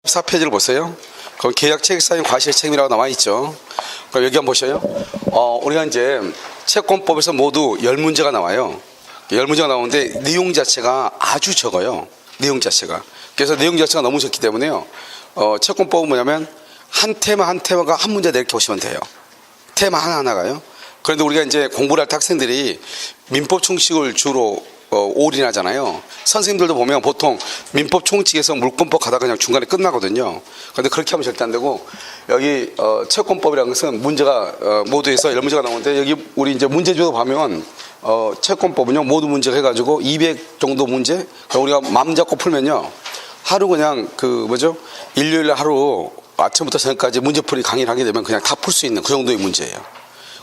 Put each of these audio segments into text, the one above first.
4페이지를 보세요. 그럼 계약 체결사인 과실 책임이라고 나와 있죠. 그럼 여기 한번 보셔요. 우리가 이제 채권법에서 모두 10문제가 나와요. 10문제가 나오는데 내용 자체가 아주 적어요. 내용 자체가. 그래서 내용 자체가 너무 적기 때문에요. 채권법은 뭐냐면 한 테마 한 테마가 한 문제 이렇게 보시면 돼요. 테마 하나하나가요. 그런데 우리가 이제 공부를 할 때 학생들이 민법 총칙을 주로 올인하잖아요. 선생님들도 보면 보통 민법 총칙에서 물권법 가다가 그냥 중간에 끝나거든요. 그런데 그렇게 하면 절대 안 되고, 여기 채권법이라는 것은 문제가 모두에서 10문제가 나오는데, 여기 우리 이제 문제집도 보면 채권법은요 모두 문제가 해가지고 200 정도 문제. 우리가 마음 잡고 풀면요 하루 그냥 일요일날 하루 아침부터 저녁까지 문제풀이 강의를 하게 되면 그냥 다 풀 수 있는 그 정도의 문제예요.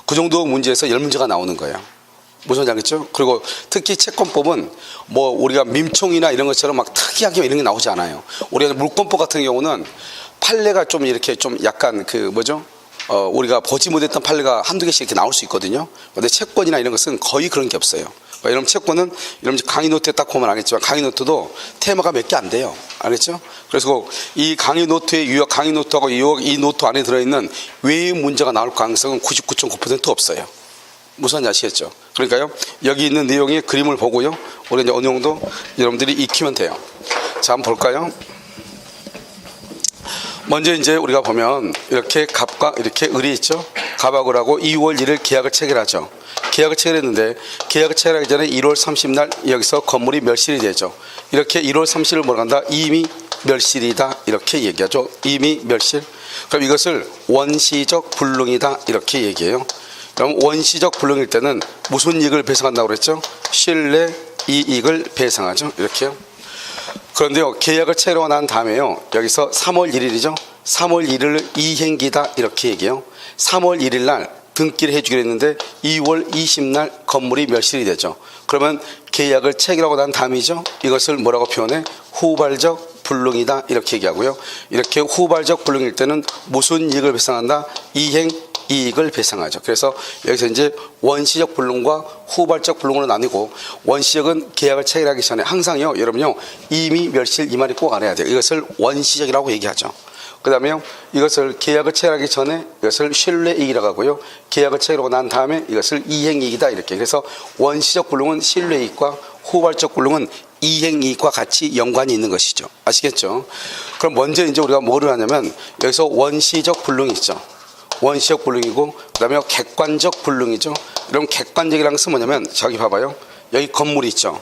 그 정도 문제에서 10문제가 나오는 거예요. 무슨 말인지 알겠죠? 그리고 특히 채권법은 우리가 민총이나 이런 것처럼 막 특이하게 이런 게 나오지 않아요. 우리가 물권법 같은 경우는 판례가 좀 이렇게 좀 약간 우리가 보지 못했던 판례가 한두 개씩 이렇게 나올 수 있거든요. 근데 채권이나 이런 것은 거의 그런 게 없어요. 여러분 채권은 여러분 강의 노트에 딱 보면 알겠지만 강의 노트도 테마가 몇 개 안 돼요. 알겠죠? 그래서 이 강의 노트의 유형, 강의 노트하고 이 노트 안에 들어있는 외의 문제가 나올 가능성은 99.9% 없어요. 무슨 말인지 아시겠죠? 그러니까요, 여기 있는 내용의 그림을 보고요, 우리 이제 어느 정도 여러분들이 익히면 돼요. 자, 한번 볼까요? 먼저 이제 우리가 보면 이렇게 갑과 이렇게 을이 있죠? 갑하고 을하고 2월 1일 계약을 체결하죠. 계약을 체결했는데, 계약을 체결하기 전에 1월 30일 여기서 건물이 멸실이 되죠. 이렇게 1월 30일을 뭐라 한다? 이미 멸실이다. 이렇게 얘기하죠. 이미 멸실. 그럼 이것을 원시적 불능이다. 이렇게 얘기해요. 그럼 원시적 불능일 때는 무슨 이익을 배상한다고 그랬죠? 신뢰 이익을 배상하죠. 이렇게요. 그런데요, 계약을 체결하고 난 다음에요, 여기서 3월 1일이죠. 3월 1일을 이행기다. 이렇게 얘기해요. 3월 1일 날 등기를 해주기로 했는데 2월 20날 건물이 멸실이 되죠. 그러면 계약을 체결하고 난 다음이죠. 이것을 뭐라고 표현해? 후발적 불능이다. 이렇게 얘기하고요. 이렇게 후발적 불능일 때는 무슨 이익을 배상한다? 이행 이익을 배상하죠. 그래서 여기서 이제 원시적 불능과 후발적 불능으로 나뉘고, 원시적은 계약을 체결하기 전에 항상요, 여러분요, 이미 멸실 이 말이 꼭 알아야 돼요. 이것을 원시적이라고 얘기하죠. 그 다음에요, 이것을 계약을 체결하기 전에 이것을 신뢰이익이라고 하고요, 계약을 체결하고 난 다음에 이것을 이행이익이다. 이렇게. 그래서 원시적 불능은 신뢰이익과 후발적 불능은 이행이익과 같이 연관이 있는 것이죠. 아시겠죠? 그럼 먼저 이제 우리가 뭐를 하냐면, 여기서 원시적 불능이 있죠. 원시적 불능이고, 그 다음에 객관적 불능이죠. 여러분, 객관적이라는 것은 뭐냐면, 저기 봐봐요. 여기 건물이 있죠.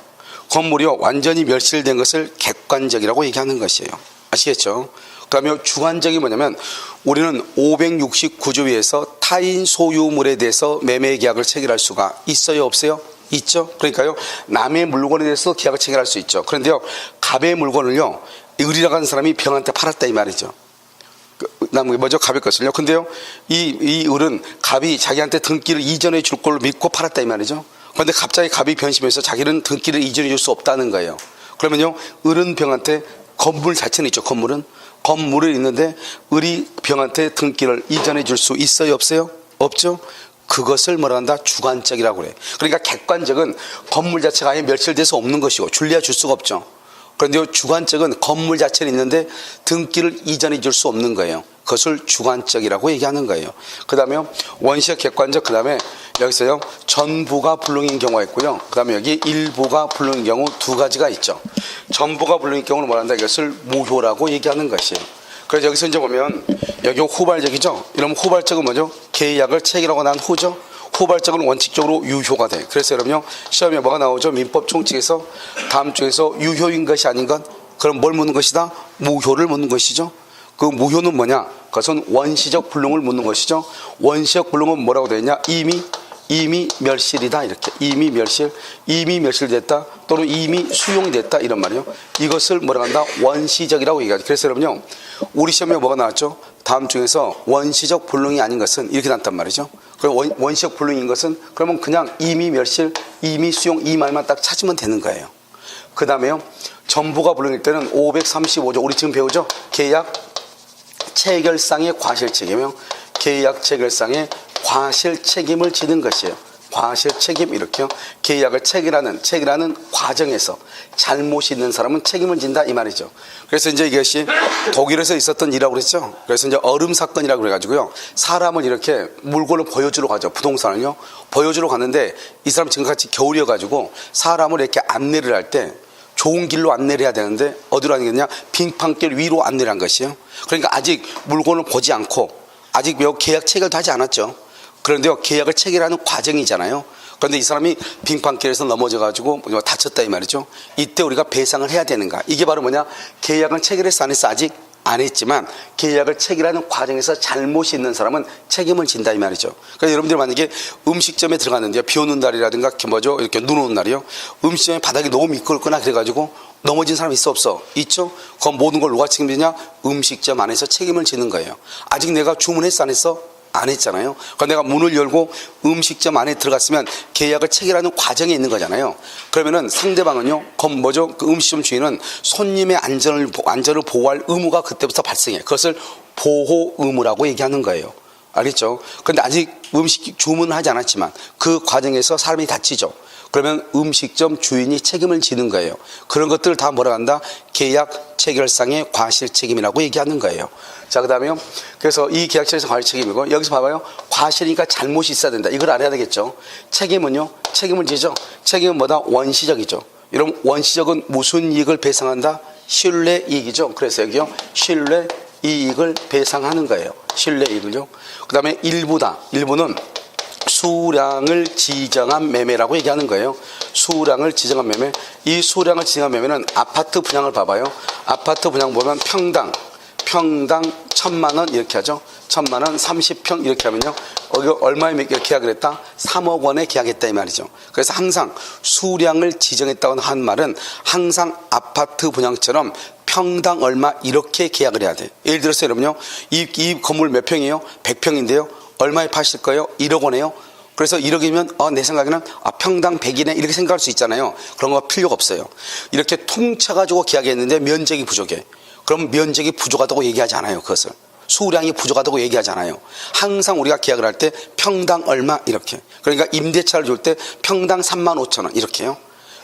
건물이요, 완전히 멸실된 것을 객관적이라고 얘기하는 것이에요. 아시겠죠? 그 다음에 주관적이 뭐냐면, 우리는 569조에서 타인 소유물에 대해서 매매 계약을 체결할 수가 있어요, 없어요? 있죠. 그러니까요, 남의 물건에 대해서 계약을 체결할 수 있죠. 그런데요, 갑의 물건을요, 을이라고 하는 사람이 병한테 팔았다 이 말이죠. 먼저 갑의 것을요. 근데요, 이 을은 갑이 자기한테 등기를 이전해 줄 걸로 믿고 팔았다 이 말이죠. 그런데 갑자기 갑이 변심해서 자기는 등기를 이전해 줄 수 없다는 거예요. 그러면요, 을은 병한테 건물 자체는 있죠. 건물이 있는데 을이 병한테 등기를 이전해 줄 수 있어요, 없어요? 없죠. 그것을 뭐라 한다? 주관적이라고 그래. 그러니까 객관적은 건물 자체가 아예 멸실돼서 없는 것이고 줄리아 줄 수가 없죠. 그런데 주관적은 건물 자체는 있는데 등기를 이전해 줄 수 없는 거예요. 그것을 주관적이라고 얘기하는 거예요. 그 다음에 원시적, 객관적, 그 다음에 여기서요, 전부가 불능인 경우가 있고요. 그 다음에 여기 일부가 불능인 경우 두 가지가 있죠. 전부가 불능인 경우는 뭐라 한다? 이것을 무효라고 얘기하는 것이에요. 그래서 여기서 이제 보면 여기 후발적이죠. 이러면 후발적은 뭐죠? 계약을 체결하고 난 후죠. 후발적은 원칙적으로 유효가 돼. 그래서 여러분요, 시험에 뭐가 나오죠? 민법 총칙에서 다음 중에서 유효인 것이 아닌 것, 그럼 뭘 묻는 것이다? 무효를 묻는 것이죠. 그 무효는 뭐냐? 그것은 원시적 불능을 묻는 것이죠. 원시적 불능은 뭐라고 되어 있냐? 이미 멸실이다. 이렇게. 이미 멸실됐다. 또는 이미 수용이 됐다. 이런 말이요. 이것을 뭐라고 한다? 원시적이라고 얘기하죠. 그래서 여러분요, 우리 시험에 뭐가 나왔죠? 다음 중에서 원시적 불능이 아닌 것은 이렇게 나왔단 말이죠. 그럼 원시적 불능인 것은 그러면 그냥 이미 멸실, 이미 수용 이 말만 딱 찾으면 되는 거예요. 그 다음에요, 전부가 불능일 때는 535조 우리 지금 배우죠? 계약 체결상의 과실 책임이요. 계약 체결상의 과실 책임을 지는 것이에요. 과실 책임 이렇게요. 계약을 체결하는 과정에서 잘못이 있는 사람은 책임을 진다 이 말이죠. 그래서 이제 이것이 독일에서 있었던 일이라고 그랬죠. 그래서 이제 얼음 사건이라고 그래가지고요. 사람을 이렇게 물건을 보여주러 가죠. 부동산을요. 보여주러 갔는데 이 사람 지금같이 겨울이어가지고 사람을 이렇게 안내를 할 때 좋은 길로 안내를 해야 되는데 어디로 안내했냐? 빙판길 위로 안내를 한 것이에요. 그러니까 아직 물건을 보지 않고 아직 계약 체결도 하지 않았죠. 그런데요, 계약을 체결하는 과정이잖아요. 그런데 이 사람이 빙판길에서 넘어져가지고 다쳤다 이 말이죠. 이때 우리가 배상을 해야 되는가? 이게 바로 뭐냐? 계약을 체결했어 안 했어? 아직 안 했지만 계약을 체결하는 과정에서 잘못이 있는 사람은 책임을 진다 이 말이죠. 그러니까 여러분들 만약에 음식점에 들어갔는데요, 비 오는 날이라든가 이렇게 눈 오는 날이요, 음식점에 바닥이 너무 미끄럽거나 그래가지고 넘어진 사람 있어 없어? 있죠? 그럼 모든 걸 누가 책임지냐? 음식점 안에서 책임을 지는 거예요. 아직 내가 주문했어 안 했어? 안 했잖아요. 그러니까 내가 문을 열고 음식점 안에 들어갔으면 계약을 체결하는 과정에 있는 거잖아요. 그러면은 상대방은요, 그럼 뭐죠? 그 음식점 주인은 손님의 안전을 보호할 의무가 그때부터 발생해. 그것을 보호 의무라고 얘기하는 거예요. 알겠죠? 그런데 아직 음식 주문하지 않았지만 그 과정에서 사람이 다치죠. 그러면 음식점 주인이 책임을 지는 거예요. 그런 것들을 다 뭐라 한다? 계약 체결상의 과실 책임이라고 얘기하는 거예요. 자, 그 다음에요. 그래서 이 계약 체결상 과실 책임이고, 여기서 봐봐요. 과실이니까 잘못이 있어야 된다. 이걸 알아야 되겠죠. 책임은요, 책임을 지죠. 책임은 뭐다? 원시적이죠. 여러분, 원시적은 무슨 이익을 배상한다? 신뢰 이익이죠. 그래서 여기요, 신뢰 이익을 배상하는 거예요. 신뢰 이익을요. 그 다음에 일부다. 일부는 수량을 지정한 매매라고 얘기하는 거예요. 수량을 지정한 매매. 이 수량을 지정한 매매는 아파트 분양을 봐봐요. 아파트 분양 보면 평당 1,000만 원 이렇게 하죠. 1,000만 원 30평 이렇게 하면요. 얼마에 계약을 했다? 3억 원에 계약했다 이 말이죠. 그래서 항상 수량을 지정했다고 한 말은 항상 아파트 분양처럼 평당 얼마 이렇게 계약을 해야 돼. 예를 들어서 여러분요, 이 건물 몇 평이에요? 100평인데요. 얼마에 파실 거예요? 1억 원이에요. 그래서 1억이면 내 생각에는 평당 100이네 이렇게 생각할 수 있잖아요. 그런 거 필요가 없어요. 이렇게 통째가지고 계약했는데 면적이 부족해. 그럼 면적이 부족하다고 얘기하지 않아요. 그것을 수량이 부족하다고 얘기하지 않아요. 항상 우리가 계약을 할 때 평당 얼마 이렇게. 그러니까 임대차를 줄 때 평당 35,000원 이렇게요.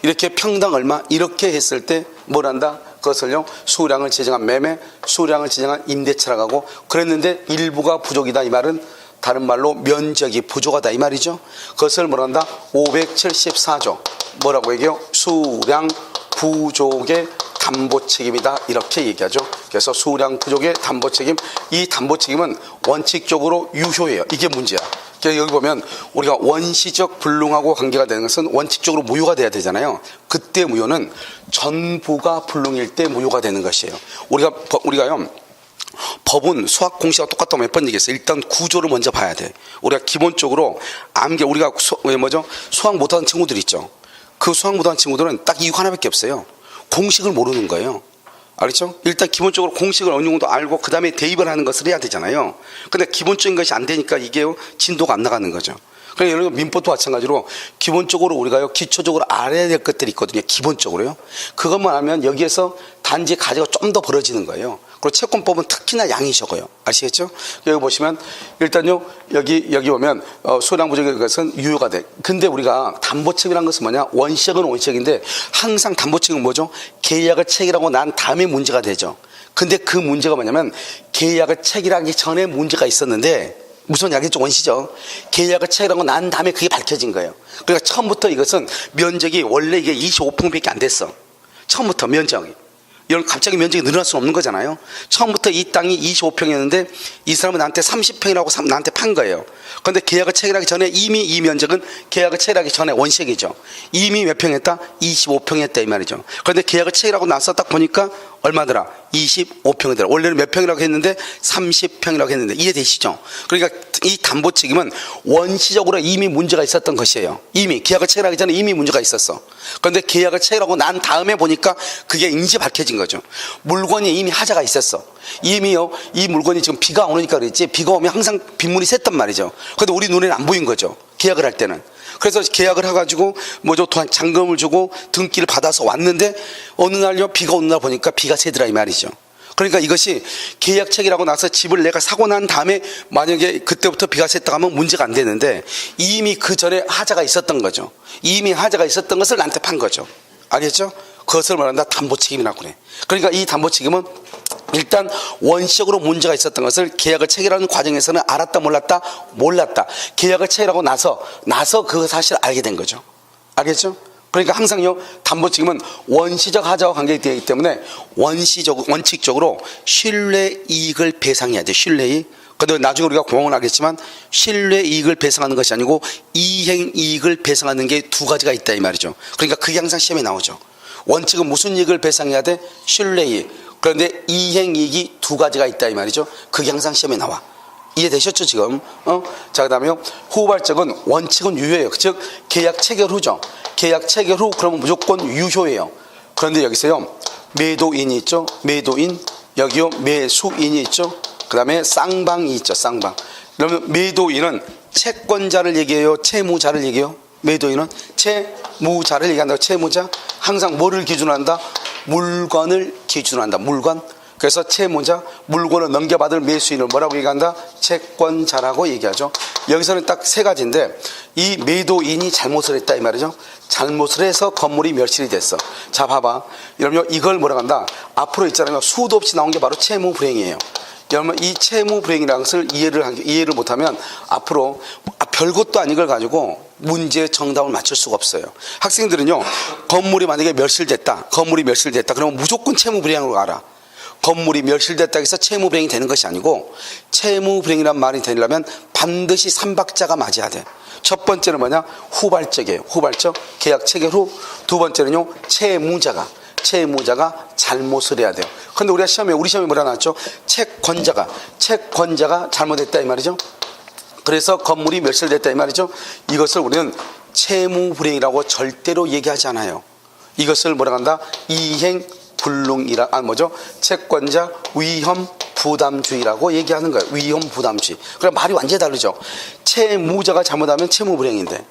이렇게 평당 얼마 이렇게 했을 때 뭘 한다? 그것을요, 수량을 지정한 매매, 수량을 지정한 임대차라고 하고, 그랬는데 일부가 부족이다 이 말은 다른 말로 면적이 부족하다 이 말이죠. 그것을 뭐란다? 574조 뭐라고 얘기해요? 수량 부족의 담보 책임이다 이렇게 얘기하죠. 그래서 수량 부족의 담보 책임, 이 담보 책임은 원칙적으로 유효해요. 이게 문제야. 그러니까 여기 보면 우리가 원시적 불능하고 관계가 되는 것은 원칙적으로 무효가 돼야 되잖아요. 그때 무효는 전부가 불능일 때 무효가 되는 것이에요. 우리가요, 법은 수학 공식과 똑같다고 몇 번 얘기했어요. 일단 구조를 먼저 봐야 돼. 우리가 기본적으로 우리가 수학 못하는 친구들 있죠. 그 수학 못하는 친구들은 딱 이유 하나밖에 없어요. 공식을 모르는 거예요. 알겠죠? 일단 기본적으로 공식을 어느 정도 알고 그 다음에 대입을 하는 것을 해야 되잖아요. 근데 기본적인 것이 안 되니까 이게 진도가 안 나가는 거죠. 그러니까 여러분 민법도 마찬가지로 기본적으로 우리가요, 기초적으로 알아야 될 것들이 있거든요. 기본적으로요. 그것만 하면 여기에서 단지 가지가 좀 더 벌어지는 거예요. 그리고 채권법은 특히나 양이 적어요. 아시겠죠? 여기 보시면 일단요, 여기 보면 수량 부족의 것은 유효가 돼. 근데 우리가 담보책이라는 것은 뭐냐? 원시적은 원시적인데 항상 담보책은 뭐죠? 계약을 체결하고 난 다음에 문제가 되죠. 근데 그 문제가 뭐냐면 계약을 체결하기 전에 문제가 있었는데, 무슨 약이죠? 원시죠. 계약을 체결하고 난 다음에 그게 밝혀진 거예요. 그러니까 처음부터 이것은 면적이 원래 이게 25평밖에 안 됐어. 처음부터 면적이. 이런 갑자기 면적이 늘어날 수는 없는 거잖아요. 처음부터 이 땅이 25평이었는데 이 사람은 나한테 30평이라고 나한테 판 거예요. 그런데 계약을 체결하기 전에 이미 이 면적은 계약을 체결하기 전에 원시적이죠. 이미 몇 평 했다? 25평 했다 이 말이죠. 그런데 계약을 체결하고 나서 딱 보니까 얼마더라? 25평이더라. 원래는 몇 평이라고 했는데 30평이라고 했는데 이해되시죠? 그러니까 이 담보 책임은 원시적으로 이미 문제가 있었던 것이에요. 이미 계약을 체결하기 전에 이미 문제가 있었어. 그런데 계약을 체결하고 난 다음에 보니까 그게 인지 밝혀진 거죠. 물건이 이미 하자가 있었어. 이미요, 이 물건이 지금 비가 오니까 그랬지, 비가 오면 항상 빗물이 샜단 말이죠. 그런데 우리 눈에는 안 보인 거죠. 계약을 할 때는. 그래서 계약을 해가지고 잔금을 주고 등기를 받아서 왔는데 어느 날요, 비가 오는 날 보니까 비가 새더라 이 말이죠. 그러니까 이것이 계약 체결하고 나서 집을 내가 사고 난 다음에 만약에 그때부터 비가 샜다고 하면 문제가 안 되는데 이미 그 전에 하자가 있었던 거죠. 이미 하자가 있었던 것을 나한테 판 거죠. 알겠죠? 그것을 말한다 담보책임이라고 그래. 그러니까 이 담보책임은 일단 원시적으로 문제가 있었던 것을 계약을 체결하는 과정에서는 알았다 몰랐다. 계약을 체결하고 나서 그 사실을 알게 된 거죠. 알겠죠? 그러니까 항상요 담보책임은 원시적 하자와 관계되어 있기 때문에 원칙적으로 신뢰 이익을 배상해야 돼. 신뢰 이익. 근데 나중에 우리가 공헌을 하겠지만 신뢰 이익을 배상하는 것이 아니고 이행 이익을 배상하는 게 두 가지가 있다 이 말이죠. 그러니까 그게 항상 시험에 나오죠. 원칙은 무슨 이익을 배상해야 돼? 신뢰 이익. 그런데 이행 이익이 두 가지가 있다 이 말이죠. 그게 항상 시험에 나와. 이해되셨죠 지금? 자, 그다음에 후발적은 원칙은 유효예요. 즉 계약 체결 후죠. 계약 체결 후 그러면 무조건 유효예요. 그런데 여기서요 매도인이 있죠. 매도인, 여기요 매수인이 있죠. 그다음에 쌍방이 있죠. 쌍방. 그러면 매도인은 채권자를 얘기해요, 채무자를 얘기해요? 매도인은 채무자를 얘기한다고. 채무자 항상 뭐를 기준으로 한다? 물건을 기준으로 한다. 물건. 그래서 채무자, 물건을 넘겨받을 매수인을 뭐라고 얘기한다? 채권자라고 얘기하죠. 여기서는 딱 세 가지인데 이 매도인이 잘못을 했다 이 말이죠. 잘못을 해서 건물이 멸실이 됐어. 자 봐봐. 여러분 이걸 뭐라고 한다? 앞으로 있잖아요. 수도 없이 나온 게 바로 채무불행이에요. 여러분 이 채무불행이라는 것을 이해를 못하면 앞으로 별것도 아닌 걸 가지고 문제의 정답을 맞출 수가 없어요. 학생들은요 건물이 만약에 멸실됐다 그러면 무조건 채무불행으로 알아. 건물이 멸실됐다 해서 채무불행이 되는 것이 아니고 채무불행이란 말이 되려면 반드시 3박자가 맞아야 돼. 첫 번째는 뭐냐? 후발적이에요. 후발적. 계약 체결 후. 두 번째는요 채무자가 잘못을 해야 돼요. 그런데 우리 시험에 뭐라 나왔죠? 채권자가 잘못했다 이 말이죠. 그래서 건물이 멸실됐다 이 말이죠. 이것을 우리는 채무불행이라고 절대로 얘기하지 않아요. 이것을 뭐라 한다? 채권자 위험 부담주의라고 얘기하는 거예요. 위험 부담주의. 그럼 말이 완전히 다르죠. 채무자가 잘못하면 채무불행인데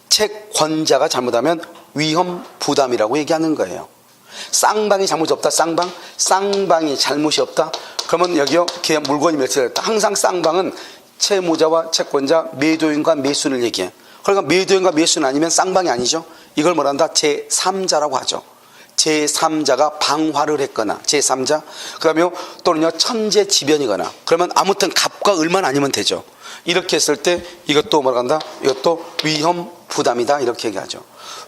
채권자가 잘못하면 위험 부담이라고 얘기하는 거예요. 쌍방이 잘못이 없다. 쌍방이 잘못이 없다. 그러면 여기요 물건이 멸실됐다. 항상 쌍방은 채무자와 채권자, 매도인과 매수인을 얘기해. 그러니까 매도인과 매수인 아니면 쌍방이 아니죠. 이걸 뭐라 한다? 제3자라고 하죠. 제3자가 방화를 했거나 제3자, 그 다음에 또는요 천재지변이거나, 그러면 아무튼 갑과 을만 아니면 되죠. 이렇게 했을 때 이것도 뭐라 한다? 이것도 위험 부담이다 이렇게 얘기하죠.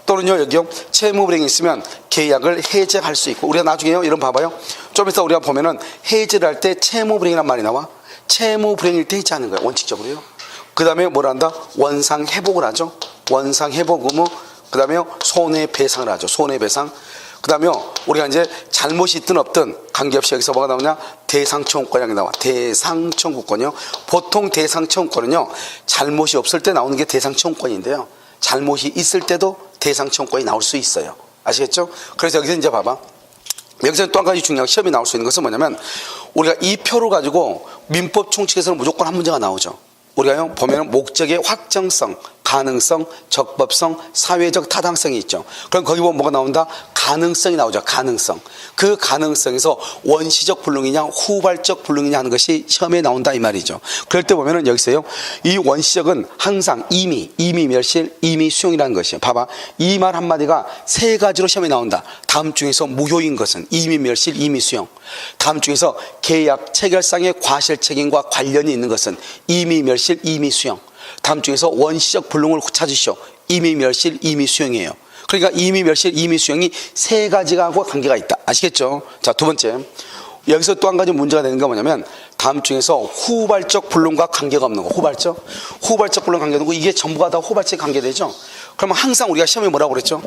또는요 여기요 채무불행이 있으면 계약을 해제할 수 있고, 우리가 나중에요 이런 봐봐요. 좀 이따 우리가 보면은 해제를 할 때 채무불행이란 말이 나와. 채무불행일 때 해제하는 거예요 원칙적으로요. 그 다음에 뭐라 한다? 원상회복을 하죠. 원상회복 의무. 그 다음에 손해배상을 하죠. 손해배상. 그 다음에 우리가 이제 잘못이 있든 없든 관계없이 여기서 뭐가 나오냐? 대상청구권이 나와. 대상청구권이요. 보통 대상청구권은요 잘못이 없을 때 나오는 게 대상청구권인데요, 잘못이 있을 때도 대상청구권이 나올 수 있어요. 아시겠죠? 그래서 여기서 이제 봐봐. 여기서 또 한 가지 중요한 시험이 나올 수 있는 것은 뭐냐면, 우리가 이 표를 가지고 민법 총칙에서는 무조건 한 문제가 나오죠. 우리가 보면 목적의 확정성, 가능성, 적법성, 사회적 타당성이 있죠. 그럼 거기 보면 뭐가 나온다? 가능성이 나오죠. 가능성. 그 가능성에서 원시적 불능이냐 후발적 불능이냐 하는 것이 시험에 나온다 이 말이죠. 그럴 때 보면은 여기서요 이 원시적은 항상 이미 멸실, 이미 수용이라는 것이에요. 봐봐, 이 말 한마디가 세 가지로 시험에 나온다. 다음 중에서 무효인 것은 이미 멸실, 이미 수용. 다음 중에서 계약 체결상의 과실 책임과 관련이 있는 것은 이미 멸실, 이미 수용. 다음 중에서 원시적 불능을 찾으시오. 이미 멸실, 이미 수용이에요. 그러니까 이미 멸실, 이미 수용이 세 가지가 관계가 있다. 아시겠죠? 자, 두 번째. 여기서 또 한 가지 문제가 되는 게 뭐냐면, 다음 중에서 후발적 불능과 관계가 없는 거. 후발적 불능 관계가 없는 거. 이게 전부가 다 후발적 관계되죠? 그러면 항상 우리가 시험에 뭐라고 그랬죠?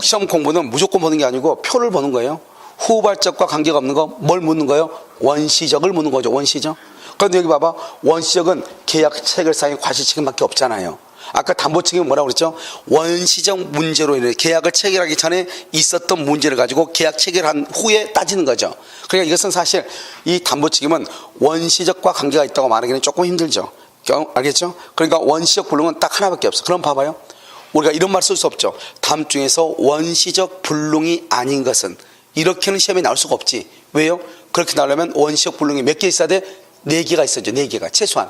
시험 공부는 무조건 보는 게 아니고 표를 보는 거예요. 후발적과 관계가 없는 거 뭘 묻는 거예요? 원시적을 묻는 거죠. 원시적. 그런데 여기 봐봐. 원시적은 계약 체결상의 과실책임밖에 없잖아요. 아까 담보책임은 뭐라고 그랬죠? 원시적 문제로 인해 계약을 체결하기 전에 있었던 문제를 가지고 계약 체결한 후에 따지는 거죠. 그러니까 이것은 사실 이 담보책임은 원시적과 관계가 있다고 말하기는 조금 힘들죠. 알겠죠? 그러니까 원시적 불능은 딱 하나밖에 없어. 그럼 봐봐요. 우리가 이런 말 쓸 수 없죠. 다음 중에서 원시적 불능이 아닌 것은, 이렇게는 시험에 나올 수가 없지. 왜요? 그렇게 나오려면 원시적 불능이 몇 개 있어야 돼? 4개가 있어야죠. 4개가 최소한.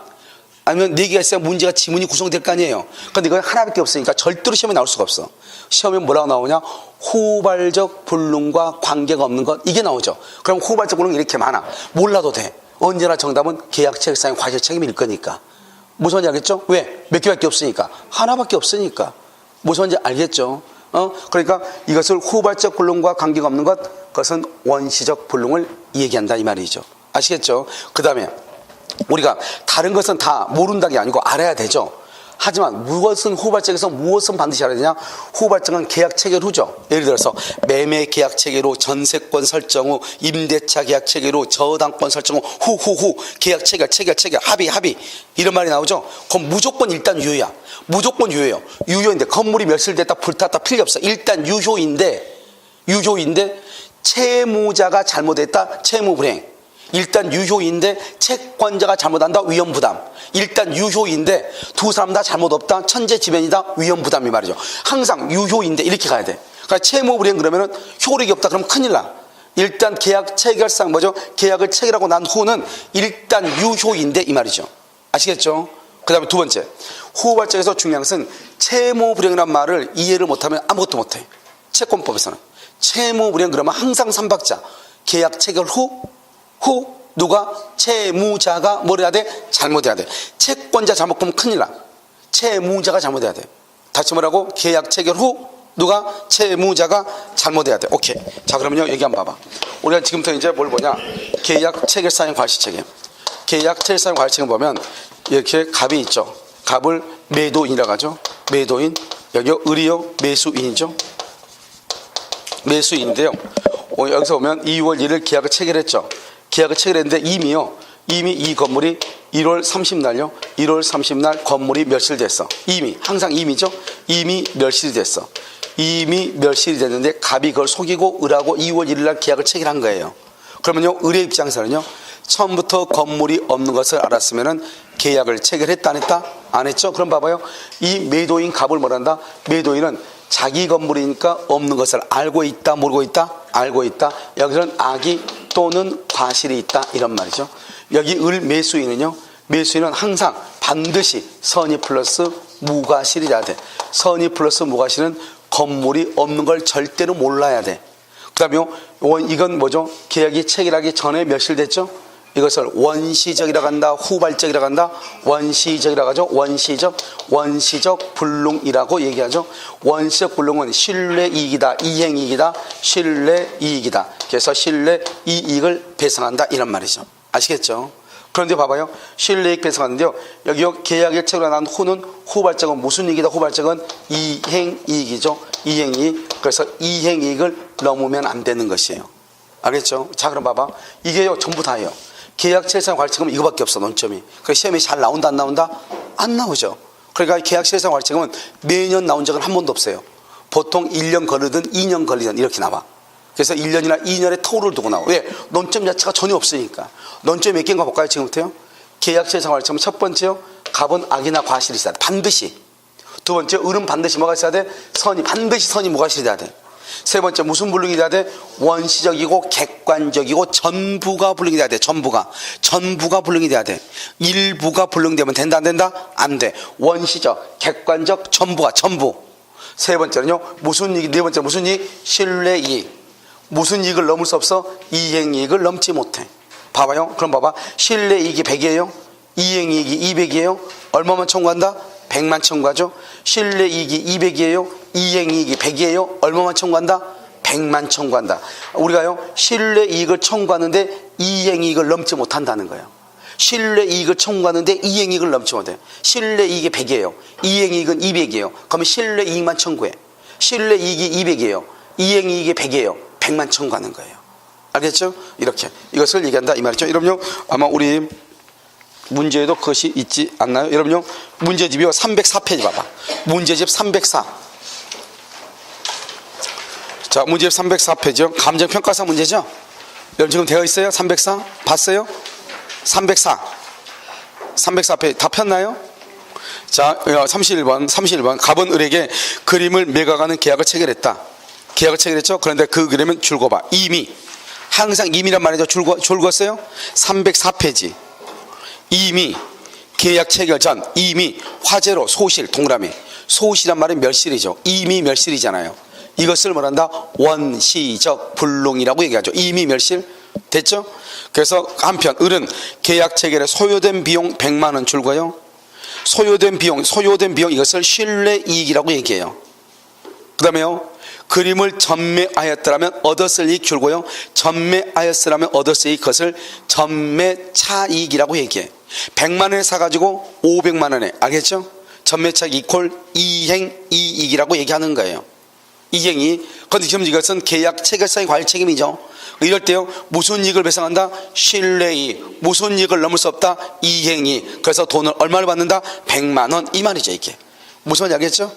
아니면 4개가 있어야 문제가 지문이 구성될 거 아니에요. 그런데 이건 하나밖에 없으니까 절대로 시험에 나올 수가 없어. 시험에 뭐라고 나오냐? 후발적 불능과 관계가 없는 것, 이게 나오죠. 그럼 후발적 불능이 이렇게 많아. 몰라도 돼. 언제나 정답은 계약체결상의 과실 책임일 거니까. 무슨 말인지 알겠죠? 왜? 몇 개밖에 없으니까. 하나밖에 없으니까. 무슨 말인지 알겠죠? 그러니까 이것을 후발적 불능과 관계가 없는 것, 그것은 원시적 불능을 얘기한다 이 말이죠. 아시겠죠? 그 다음에 우리가 다른 것은 다 모른다는 게 아니고 알아야 되죠. 하지만 무엇은 후발적에서 무엇은 반드시 알아야 되냐? 후발적은 계약 체결 후죠. 예를 들어서 매매 계약 체결 후, 전세권 설정 후, 임대차 계약 체결 후, 저당권 설정 후, 계약 체결, 합의 이런 말이 나오죠. 그럼 무조건 일단 유효야. 무조건 유효예요. 유효인데 건물이 멸실됐다, 불탔다 필요 없어. 일단 유효인데 채무자가 잘못했다, 채무불이행. 일단 유효인데 채권자가 잘못한다, 위험부담. 일단 유효인데 두 사람 다 잘못 없다, 천재지변이다, 위험부담이 말이죠. 항상 유효인데 이렇게 가야 돼. 그러니까 채무불이행 그러면은 효력이 없다 그러면 큰일 나. 일단 계약 체결상 뭐죠? 계약을 체결하고 난 후는 일단 유효인데 이 말이죠. 아시겠죠? 그 다음에 두 번째, 후발적에서 중요한 것은 채무불이행이라는 말을 이해를 못하면 아무것도 못해. 채권법에서는 채무불이행 그러면 항상 삼박자, 계약 체결 후 누가? 채무자가 뭘 해야 돼? 잘못해야 돼. 채권자 잘못하면 큰일 나. 채무자가 잘못해야 돼. 다시 뭐라고? 계약 체결 후 누가? 채무자가 잘못해야 돼. 오케이. 자, 그러면요 여기 한번 봐봐. 우리가 지금부터 이제 뭘 보냐? 계약 체결상의 과실책임. 계약 체결상의 과실책임 보면 이렇게 갑이 있죠. 갑을 매도인이라고 하죠. 매도인. 여기 을이요 매수인이죠. 매수인인데요. 여기서 보면 2월 1일 계약을 체결했죠. 계약을 체결했는데 이미 이 건물이 1월 30날요. 1월 30날 건물이 멸실됐어. 항상 이미죠. 이미 멸실이 됐어. 이미 멸실이 됐는데 갑이 그걸 속이고 을하고 2월 1일날 계약을 체결한 거예요. 그러면요 을의 입장에서는요 처음부터 건물이 없는 것을 알았으면은 계약을 체결했다 안 했다? 안 했죠. 그럼 봐봐요. 이 매도인 갑을 뭐란다? 매도인은 자기 건물이니까 없는 것을 알고 있다, 모르고 있다? 알고 있다. 여기서는 악의 또는 과실이 있다 이런 말이죠. 여기 을 매수인은요, 매수인은 항상 반드시 선의 플러스 무과실이 돼야 돼. 선의 플러스 무과실은 건물이 없는 걸 절대로 몰라야 돼. 그 다음에 이건 뭐죠? 계약이 체결하기 전에 멸실됐죠? 이것을 원시적이라고 한다, 후발적이라고 한다. 원시적이라고 하죠. 원시적 불능이라고 얘기하죠. 원시적 불능은 신뢰이익이다, 이행이익이다, 신뢰이익이다. 그래서 신뢰이익을 배상한다 이런 말이죠. 아시겠죠? 그런데 봐봐요. 신뢰이익 배상하는데요. 여기요 계약의 체결이 난 후는 후발적은 무슨 이익이다? 후발적은 이행이익이죠. 이행이익. 그래서 이행이익을 넘으면 안 되는 것이에요. 알겠죠? 자, 그럼 봐봐. 이게요 전부 다예요. 계약 체결상 과실책임은 이거밖에 없어. 논점이. 그 시험에 잘 나온다 안 나온다? 안 나오죠. 그러니까 계약 체결상 과실책임은 매년 나온 적은 한 번도 없어요. 보통 1년 걸리든 2년 걸리든 이렇게 나와. 그래서 1년이나 2년의 터울을 두고 나와. 왜? 논점 자체가 전혀 없으니까. 논점이 몇 개인가 볼까요 지금부터요? 계약 체결상 과실책임은 첫 번째요, 갑은 악이나 과실이 있어야 돼. 반드시. 두 번째, 을은 반드시 뭐가 있어야 돼? 반드시 선이 무과실이 돼야 돼. 세 번째, 무슨 불능이 돼야 돼? 원시적이고 객관적이고 전부가 불능이 돼야 돼. 전부가 불능이 돼야 돼. 일부가 불능되면 된다 안 된다? 안 돼. 원시적, 객관적, 전부. 세 번째는요, 무슨 이익? 네 번째 무슨 이익? 신뢰이익. 무슨 이익을 넘을 수 없어? 이행이익을 넘지 못해. 봐봐요. 그럼 봐봐. 신뢰이익이 100이에요. 이행이익이 200이에요. 얼마만 청구한다? 100만 청구하죠. 신뢰이익이 200이에요. 이행이익이 100이에요. 얼마만 청구한다? 100만 청구한다. 우리가요 신뢰이익을 청구하는데 이행이익을 넘지 못한다는 거예요. 신뢰이익을 청구하는데 이행이익을 넘지 못해. 신뢰이익이 100이에요. 이행이익은 200이에요. 그러면 신뢰이익만 청구해. 신뢰이익이 200이에요. 이행이익이 100이에요. 100만 청구하는 거예요. 알겠죠? 이렇게 이것을 얘기한다 이 말이죠. 여러분요 아마 우리 문제에도 그것이 있지 않나요? 여러분요 문제집이요 304페이지 봐봐. 문제집 304. 자, 문제집 304페이지요. 감정평가사 문제죠? 여러분 지금 되어 있어요? 304? 봤어요? 304페이지 다 폈나요? 자, 31번 갑은 을에게 그림을 매각하는 계약을 체결했다. 계약을 체결했죠? 그런데 그 그림은 줄거봐. 이미 항상 임이란 말이죠. 줄었어요. 304페이지. 임이 계약 체결 전, 임이 화재로 소실, 동그라미. 소실이란 말은 멸실이죠. 임이 멸실이잖아요. 이것을 뭐란다? 원시적 불능이라고 얘기하죠. 임이 멸실. 됐죠? 그래서 한편 을은 계약 체결에 소요된 비용 100만 원 줄고요. 소요된 비용 이것을 신뢰이익이라고 얘기해요. 그 다음에요, 그림을 전매하였더라면 얻었을 이익 줄고요. 전매하였으라면 얻었을 이익, 그것을 전매차익이라고 얘기해. 100만 원에 사가지고 500만 원에, 알겠죠? 전매차익 이퀄 이행이익이라고 얘기하는 거예요. 이행이. 그런데 지금 이것은 계약 체결상의 과실 책임이죠. 이럴 때요, 무슨 이익을 배상한다? 신뢰이익. 무슨 이익을 넘을 수 없다? 이행이익. 그래서 돈을 얼마를 받는다? 100만 원. 이 말이죠, 이게. 무슨 말인지 알겠죠?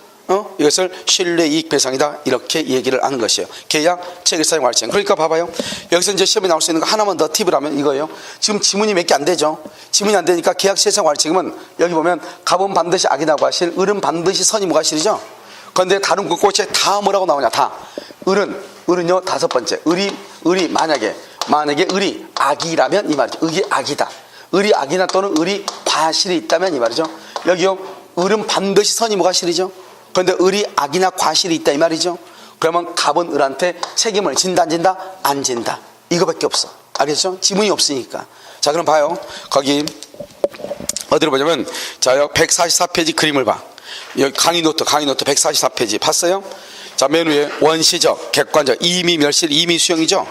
이것을 신뢰이익 배상이다, 이렇게 얘기를 하는 것이에요. 계약 체결상의 과실 책임. 그러니까 봐봐요. 여기서 이제 시험에 나올 수 있는 거 하나만 더 팁을 하면 이거예요. 지금 지문이 몇 개 안 되죠. 지문이 안 되니까 계약 체결상의 과실 책임은 여기 보면 갑은 반드시 악이나 과실, 을은 반드시 선이 무과실이죠. 그런데 다른 국고채 다 뭐라고 나오냐? 다. 을은요, 다섯 번째. 을이 만약에 을이 악이라면 이 말이죠. 을이 악이다. 을이 악이나 또는 을이 과실이 있다면 이 말이죠. 여기요, 을은 반드시 선이 무과실이죠. 그런데 을이 악이나 과실이 있다 이 말이죠. 그러면 갑은 을한테 책임을 진다 안 진다? 안 진다. 이거밖에 없어. 알겠죠? 지문이 없으니까. 자, 그럼 봐요. 거기 어디로 보자면, 자요, 144페이지 그림을 봐. 여기 강의 노트 144페이지 봤어요? 자, 맨 위에 원시적, 객관적, 임의 멸실, 임의 수용이죠.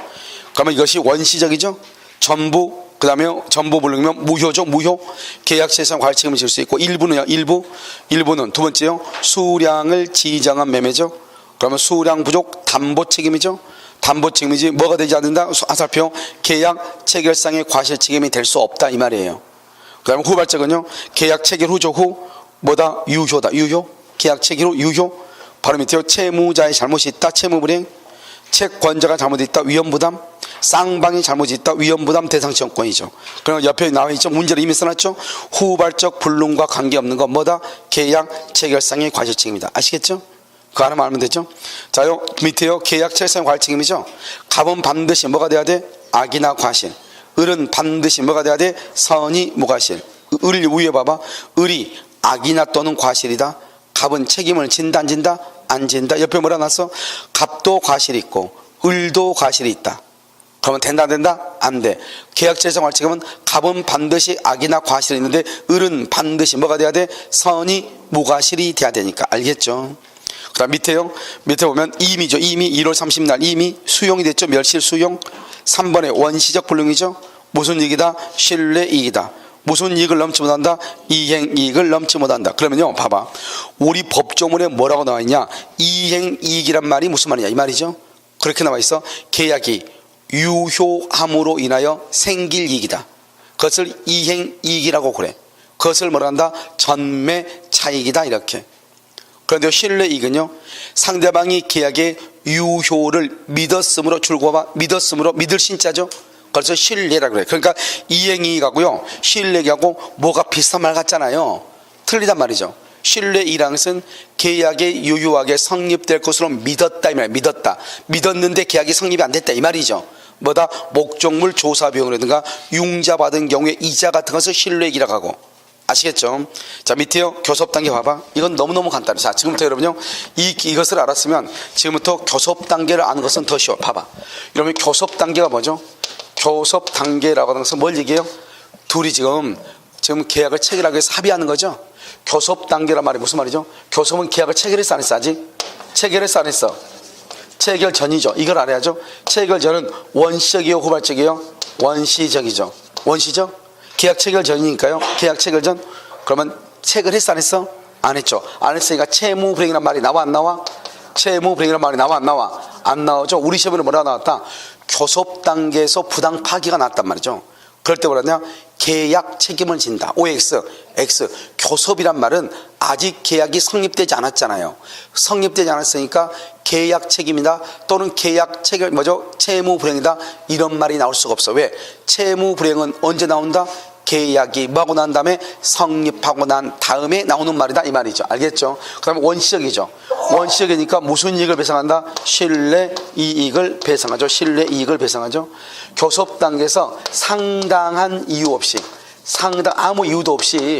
그러면 이것이 원시적이죠. 전부, 그 다음에 전부 불능이면 무효죠. 무효. 계약체에서 과실 책임을 질 수 있고, 일부는요, 일부는 두 번째요, 수량을 지정한 매매죠. 그러면 수량 부족 담보 책임이죠. 담보 책임이지 뭐가 되지 않는다? 화살표, 계약 체결상의 과실 책임이 될 수 없다 이 말이에요. 그 다음에 후발적은요, 계약 체결 후죠. 후 뭐다? 유효다. 유효. 계약 체결 후 유효. 바로 밑에요, 채무자의 잘못이 있다. 채무불이행. 채권자가 잘못이 있다. 위험부담. 쌍방이 잘못이 있다. 위험부담 대상지원권이죠. 그럼 옆에 나와있죠. 문제를 이미 써놨죠. 후발적 불능과 관계없는 건 뭐다? 계약 체결상의 과실 책임이다. 아시겠죠? 그거 하나만 알면 되죠. 자요, 밑에요, 계약 체결상의 과실 책임이죠. 갑은 반드시 뭐가 돼야 돼? 악이나 과실. 을은 반드시 뭐가 돼야 돼? 선이 무과실. 을 위에 봐봐. 을이 악이나 또는 과실이다. 갑은 책임을 진다 안 진다? 안 진다. 옆에 뭐라 놨어? 갑도 과실이 있고 을도 과실이 있다. 그러면 된다 안 된다? 안 돼. 계약 체결상 과실 책임은 갑은 반드시 악이나 과실이 있는데 을은 반드시 뭐가 돼야 돼? 선이 무과실이 돼야 되니까. 알겠죠? 그 다음 밑에요, 밑에 보면 임이죠. 임이 1월 30날 임이 수용이 됐죠. 멸실 수용. 3번에 원시적 불능이죠. 무슨 이익이다? 신뢰이익이다. 무슨 이익을 넘지 못한다? 이행이익을 넘지 못한다. 그러면요, 봐봐. 우리 법조문에 뭐라고 나와 있냐? 이행이익이란 말이 무슨 말이냐 이 말이죠. 그렇게 나와 있어. 계약이 유효함으로 인하여 생길 이익이다. 그것을 이행이익이라고 그래. 그것을 뭐라 한다? 전매차익이다 이렇게. 그런데 신뢰이익은요, 상대방이 계약의 유효를 믿었으므로 줄거봐. 믿었으므로 믿을 신자죠. 그래서 신뢰라고 그래. 그러니까 이행이익하고요, 신뢰하고 뭐가 비슷한 말 같잖아요. 틀리단 말이죠. 신뢰이익이라는 것은 계약이 유효하게 성립될 것으로 믿었다 이 말이야. 믿었다. 믿었는데 계약이 성립이 안 됐다 이 말이죠. 뭐다? 목적물 조사 비용이라든가 융자 받은 경우에 이자 같은 것을 신뢰이익이라고 하고. 아시겠죠? 자, 밑에요, 교섭 단계 봐봐. 이건 너무너무 간단해. 자, 지금부터 여러분요, 이것을 알았으면 지금부터 교섭 단계를 아는 것은 더 쉬워. 봐봐. 여러분, 교섭 단계가 뭐죠? 교섭 단계라고 하는 것은 뭘 얘기해요? 둘이 지금 계약을 체결하기 위해서 합의하는 거죠. 교섭 단계란 말이 무슨 말이죠? 교섭은 계약을 체결했어 안 했어? 아직? 체결했어 안 했어? 체결 전이죠. 이걸 알아야죠. 체결 전은 원시적이요 후발적이요? 원시적이죠. 원시적? 계약 체결 전이니까요. 계약 체결 전. 그러면 체결했어 안 했어? 안 했죠. 안 했으니까 채무 불이행이란 말이 나와 안 나와? 채무 불이행이란 말이 나와 안 나와? 안 나오죠. 우리 시험에는 뭐라고 나왔다? 교섭 단계에서 부당 파기가 났단 말이죠. 그럴 때 뭐라냐? 계약 책임을 진다. OX, X. 교섭이란 말은 아직 계약이 성립되지 않았잖아요. 성립되지 않았으니까 계약 책임이다 또는 계약 체결 뭐죠? 채무 불이행이다 이런 말이 나올 수가 없어. 왜? 채무 불이행은 언제 나온다? 계약이 뭐하고 난 다음에 성립하고 난 다음에 나오는 말이다 이 말이죠. 알겠죠? 그 다음에 원시적이죠. 원시적이니까 무슨 이익을 배상한다? 실내 이익을 배상하죠. 실내 이익을 배상하죠. 교섭 단계에서 상당한 이유 없이, 아무 이유도 없이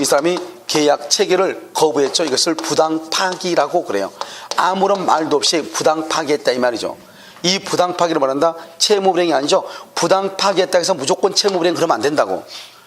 이 사람이 계약 체결을 거부했죠. 이것을 부당 파기라고 그래요. 아무런 말도 없이 부당 파기했다 이 말이죠. 이 부당 파기를 말한다? 채무불행이 아니죠. 부당 파기했다 해서 무조건 채무불행 그러면 안 된다고.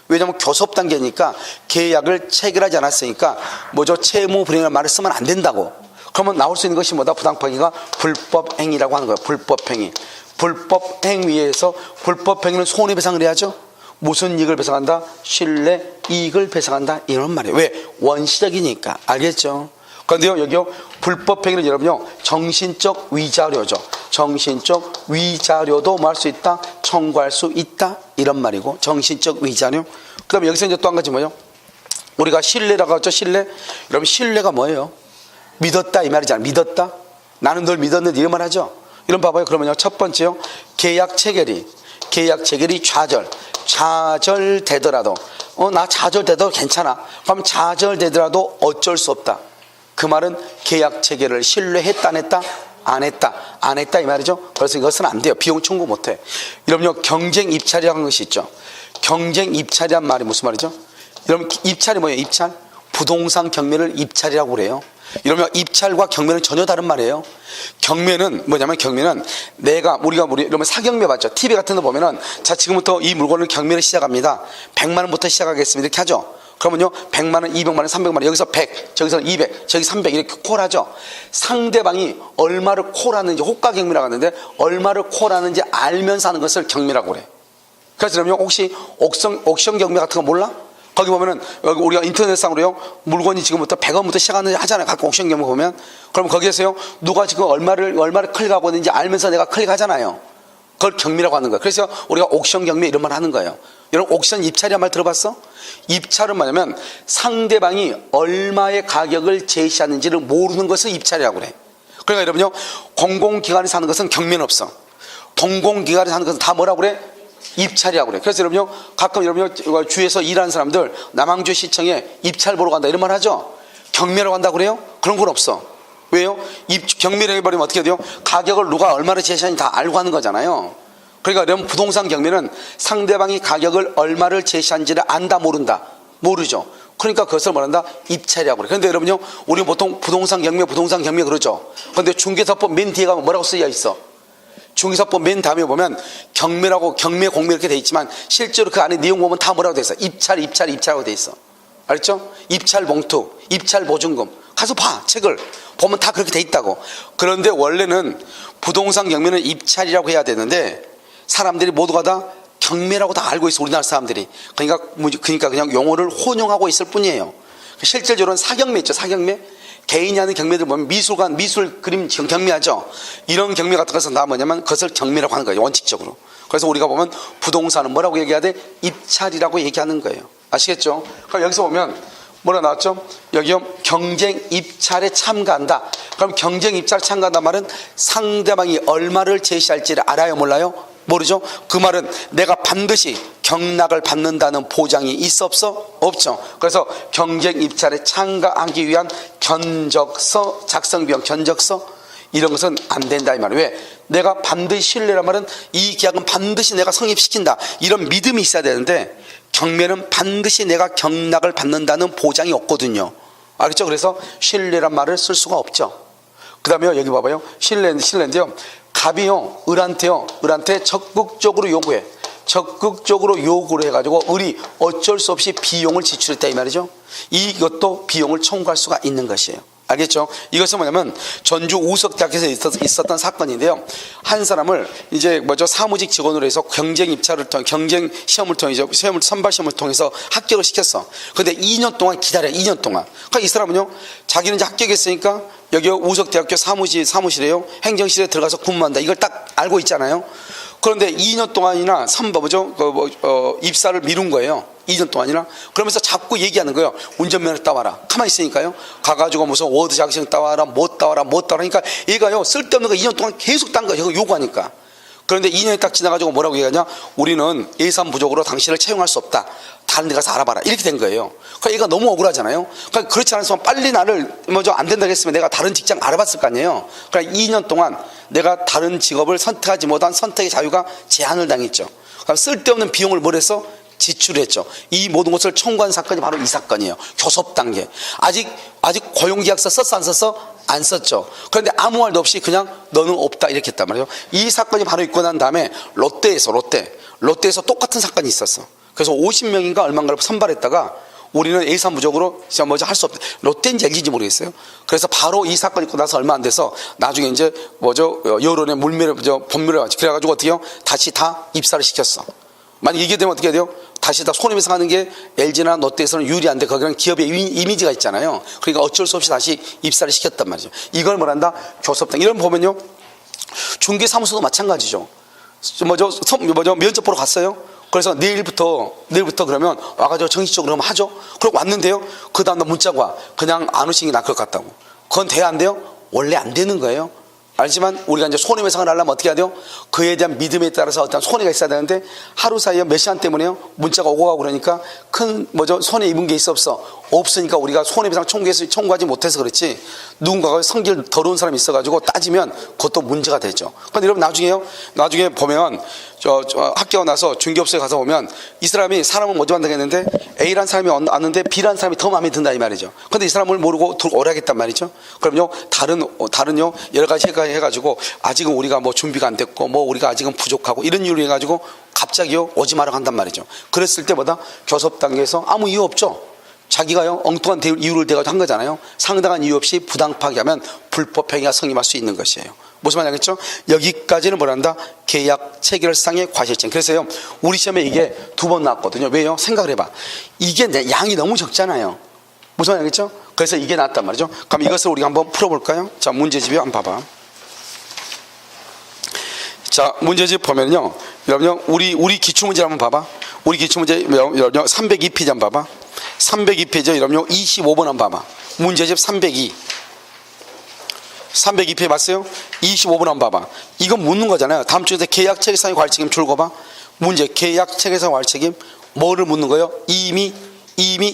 왜냐하면 교섭 단계니까 계약을 체결하지 않았으니까 뭐죠? 채무불행이라는 말을 쓰면 안 된다고. 그러면 나올 수 있는 것이 뭐다? 부당 파기가 불법행위라고 하는 거예요. 불법행위. 불법행위에서 불법행위는 손해배상을 해야죠. 무슨 이익을 배상한다? 실내 이익을 배상한다 이런 말이에요. 왜? 원시적이니까. 알겠죠? 그런데요, 여기요, 불법행위는 여러분요, 정신적 위자료죠. 정신적 위자료도 뭐 할 수 있다? 청구할 수 있다 이런 말이고, 정신적 위자료. 그 다음에 여기서 이제 또 한 가지 뭐예요? 우리가 신뢰라고 하죠. 신뢰. 여러분 신뢰가 뭐예요? 믿었다 이 말이잖아요. 믿었다. 나는 널 믿었는데 이런 말 하죠. 이런 봐봐요. 그러면요, 첫 번째요, 계약 체결이 좌절되더라도 나 좌절되더라도 괜찮아. 그럼 좌절되더라도 어쩔 수 없다. 그 말은 계약 체결을 신뢰했다 안 했다? 안 했다 이 말이죠. 그래서 이것은 안 돼요. 비용 청구 못해. 여러분요, 경쟁 입찰이라는 것이 있죠. 경쟁 입찰이란 말이 무슨 말이죠? 여러분, 입찰이 뭐예요? 입찰? 부동산 경매를 입찰이라고 그래요. 이러면 입찰과 경매는 전혀 다른 말이에요. 경매는 뭐냐면, 경매는 우리가 사경매 봤죠. TV 같은 데 보면은, 자, 지금부터 이 물건을 경매를 시작합니다. 100만 원부터 시작하겠습니다. 이렇게 하죠. 그러면요, 100만 원, 200만 원, 300만 원, 여기서 100, 저기서 200, 저기 300 이렇게 콜하죠. 상대방이 얼마를 콜하는지, 호가 경매라고 하는데 얼마를 콜하는지 알면서 하는 것을 경매라고 그래. 그래서 그러면 혹시 옥션 경매 같은 거 몰라? 거기 보면은 우리가 인터넷상으로요, 물건이 지금부터 100원부터 시작하는 하잖아요. 갖고 옥션 경매 보면. 그럼 거기에서요, 누가 지금 얼마를 클릭하고 있는지 알면서 내가 클릭하잖아요. 그걸 경매라고 하는 거예요. 그래서 우리가 옥션 경매 이런 말 하는 거예요. 여러분, 옥션 입찰이란 말 들어봤어? 입찰은 뭐냐면 상대방이 얼마의 가격을 제시하는지를 모르는 것을 입찰이라고 그래. 그러니까 여러분요, 공공기관에서 하는 것은 경매는 없어. 공공기관에서 하는 것은 다 뭐라고 그래? 입찰이라고 그래. 그래서 여러분요, 가끔 여러분요, 주에서 일하는 사람들 남항주 시청에 입찰 보러 간다 이런 말 하죠. 경매라고 한다고 그래요? 그런 건 없어. 왜요? 경매를 해버리면 어떻게 돼요? 가격을 누가 얼마를 제시하는지 다 알고 하는 거잖아요. 그러니까 여러분, 부동산 경매는 상대방이 가격을 얼마를 제시한지를 안다 모른다? 모르죠. 그러니까 그것을 뭐란다? 입찰이라고 그래. 그런데 여러분요, 우리 보통 부동산 경매 그러죠. 그런데 중개사법 맨 뒤에 가면 뭐라고 쓰여 있어? 중개사법 맨 다음에 보면 경매라고, 경매 공매 이렇게 돼 있지만 실제로 그 안에 내용 보면 다 뭐라고 돼 있어? 입찰하고 돼 있어. 알죠? 입찰 봉투, 입찰 보증금. 가서 봐. 책을 보면 다 그렇게 돼 있다고. 그런데 원래는 부동산 경매는 입찰이라고 해야 되는데 사람들이 모두가 다 경매라고 다 알고 있어. 우리나라 사람들이. 그러니까 그냥 용어를 혼용하고 있을 뿐이에요. 실질적으로는 사경매 있죠. 사경매. 개인이 하는 경매들 보면 미술관, 미술 그림 경매하죠. 이런 경매 같은 것은 다 뭐냐면 그것을 경매라고 하는 거예요. 원칙적으로. 그래서 우리가 보면 부동산은 뭐라고 얘기해야 돼? 입찰이라고 얘기하는 거예요. 아시겠죠? 그럼 여기서 보면 뭐라 나왔죠? 여기요, 경쟁 입찰에 참가한다. 그럼 경쟁 입찰에 참가한다 말은 상대방이 얼마를 제시할지를 알아요, 몰라요? 모르죠? 그 말은 내가 반드시 경락을 받는다는 보장이 있어 없어? 없죠. 그래서 경쟁 입찰에 참가하기 위한 견적서 작성 비용, 견적서 이런 것은 안 된다 이 말이에요. 왜? 내가 반드시 신뢰란 말은 이 계약은 반드시 내가 성립시킨다 이런 믿음이 있어야 되는데 경매는 반드시 내가 경락을 받는다는 보장이 없거든요. 알겠죠? 그래서 신뢰란 말을 쓸 수가 없죠. 그 다음에 여기 봐봐요. 신뢰인데요, 갑이요, 을한테 적극적으로 요구해. 적극적으로 요구를 해가지고 을이 어쩔 수 없이 비용을 지출했다 이 말이죠. 이것도 비용을 청구할 수가 있는 것이에요. 알겠죠? 이것은 뭐냐면 전주 우석대학에서 있었던 사건인데요. 한 사람을 이제 사무직 직원으로 해서 경쟁 시험을 통해서 선발 시험을 통해서 합격을 시켰어. 그런데 2년 동안 기다려. 2년 동안. 그러니까 이 사람은요, 자기는 이제 합격했으니까 여기 우석대학교 사무실에요, 행정실에 들어가서 근무한다. 이걸 딱 알고 있잖아요. 그런데 2년 동안이나 입사를 미룬 거예요. 2년 동안이나. 그러면서 자꾸 얘기하는 거예요. 운전면허 따와라. 가만히 있으니까요. 가가지고 무슨 워드 자격증 따와라, 못 따와라. 그러니까 얘가요, 쓸데없는 거 2년 동안 계속 딴 거예요. 요구하니까. 그런데 2년이 딱 지나가지고 뭐라고 얘기하냐? 우리는 예산 부족으로 당신을 채용할 수 없다. 다른 데 가서 알아봐라. 이렇게 된 거예요. 그러니까 얘가 너무 억울하잖아요. 그러니까 그렇지 않았으면 빨리 나를 먼저 안 된다고 했으면 내가 다른 직장 알아봤을 거 아니에요. 그러니까 2년 동안 내가 다른 직업을 선택하지 못한 선택의 자유가 제한을 당했죠. 그럼 쓸데없는 비용을 뭘 했어? 지출했죠. 이 모든 것을 청구한 사건이 바로 이 사건이에요. 교섭 단계. 아직 고용계약서 썼어 안 썼어? 안 썼죠. 그런데 아무 말도 없이 그냥 너는 없다 이렇게 했단 말이에요. 이 사건이 바로 있고 난 다음에 롯데에서 똑같은 사건이 있었어. 그래서 50명인가 얼마인가를 선발했다가 우리는 예산 부족으로 할 수 없다. 롯데인지 LG인지 모르겠어요. 그래서 바로 이 사건이 있고 나서 얼마 안 돼서 나중에 이제 여론의 법률에 왔지. 그래가지고 어떻게 해요? 다시 다 입사를 시켰어. 만약 이게 되면 어떻게 돼요? 다시 다 손해배상 하는 게 LG나 롯데에서는 유리한데 거기는 기업의 이미지가 있잖아요. 그러니까 어쩔 수 없이 다시 입사를 시켰단 말이죠. 이걸 뭐란다? 교섭당. 이런 보면요. 중개사무소도 마찬가지죠. 면접 보러 갔어요. 그래서 내일부터 그러면 와가지고 정식적으로 그러면 하죠. 그리고 왔는데요. 그 다음날 문자가 와. 그냥 안 오시는 게 나을 것 같다고. 그건 돼야 안 돼요? 원래 안 되는 거예요. 알지만 우리가 이제 손해배상을 하려면 어떻게 해야 돼요? 그에 대한 믿음에 따라서 어떤 손해가 있어야 되는데 하루 사이에 몇 시간 때문에요? 문자가 오고 가고 그러니까 큰 손해 입은 게 있어 없어? 없으니까 우리가 손해배상 청구하지 못해서 그렇지 누군가가 성질 더러운 사람이 있어가지고 따지면 그것도 문제가 되죠. 그런데 여러분 나중에 보면 학교 나서 중개업소에 가서 보면 이 사람이 사람을 먼저 만나겠는데 A라는 사람이 왔는데 B라는 사람이 더 마음에 든다 이 말이죠. 그런데 이 사람을 모르고 오래 하겠단 말이죠. 그럼요 다른요 여러 가지 해가지고 아직은 우리가 준비가 안 됐고 우리가 아직은 부족하고 이런 이유로 해가지고 갑자기요 오지 마라 한단 말이죠. 그랬을 때보다 교섭 단계에서 아무 이유 없죠. 자기가요 엉뚱한 이유를 대가지고 한 거잖아요. 상당한 이유 없이 부당파기 하면 불법행위가 성립할 수 있는 것이에요. 무슨 말인지 알겠죠? 여기까지는 뭐란다? 계약 체결상의 과실증. 그래서요 우리 시험에 이게 2번 나왔거든요. 왜요? 생각을 해봐. 이게 양이 너무 적잖아요. 무슨 말인지 알겠죠? 그래서 이게 나왔단 말이죠. 그럼 이것을 우리가 한번 풀어볼까요? 자, 문제집이 한번 봐봐. 자, 문제집 보면요 여러분요 우리 기출문제 한번 봐봐. 우리 기출문제 여러분요 302페이지 한번 봐봐. 302페이지 여러분요 25번 한번 봐봐. 문제집 302페이지 봤어요? 25번 한번 봐봐. 이건 묻는 거잖아요. 다음 주에 계약 체계상의 과실책임 줄거봐. 문제 계약 체계상 과실책임 뭐를 묻는 거예요? 이미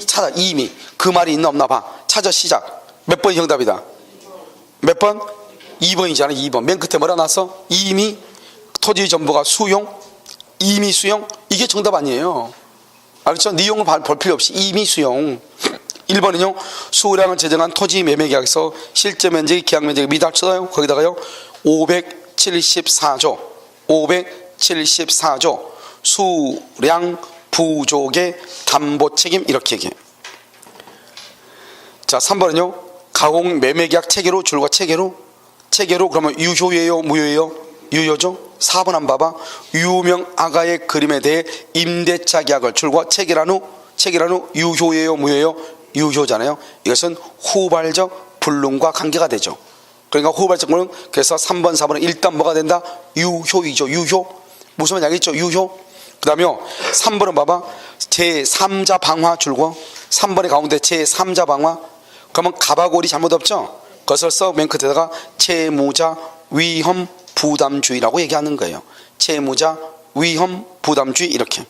찾아. 이미 그 말이 있나 없나 봐. 찾아. 시작. 몇 번이 정답이다? 몇 번? 2번이잖아. 2번 맨 끝에 뭐라 나왔어? 이미 토지 정보가 수용, 이미 수용. 이게 정답 아니에요. 알겠죠? 내용을 볼 필요 없이 이미 수용. 1번은요 수량을 제정한 토지 매매 계약에서 실제 면적이 계약 면적이 미달쳐요. 거기다가요 574조 수량 부족의 담보 책임 이렇게 얘기해요. 자, 3번은요 가공 매매 계약 체계로 줄과 체계로 그러면 유효예요 무효예요? 유효죠. 4번 한번 봐봐. 유명 아가의 그림에 대해 임대차 계약을 줄과 체결한 후 유효예요 무효예요? 유효잖아요. 이것은 후발적 불능과 관계가 되죠. 그러니까 후발적 불능. 그래서 3번 4번은 일단 뭐가 된다? 유효이죠. 유효. 무슨 말인지 알겠죠? 유효. 그 다음에 3번은 봐봐. 제3자 방화 줄과 3번의 가운데 제3자 방화. 그러면 가바골이 잘못 없죠? 그것을 써 맨 끝에다가 채무자 위험 부담주의라고 얘기하는 거예요. 채무자 위험 부담주의 이렇게.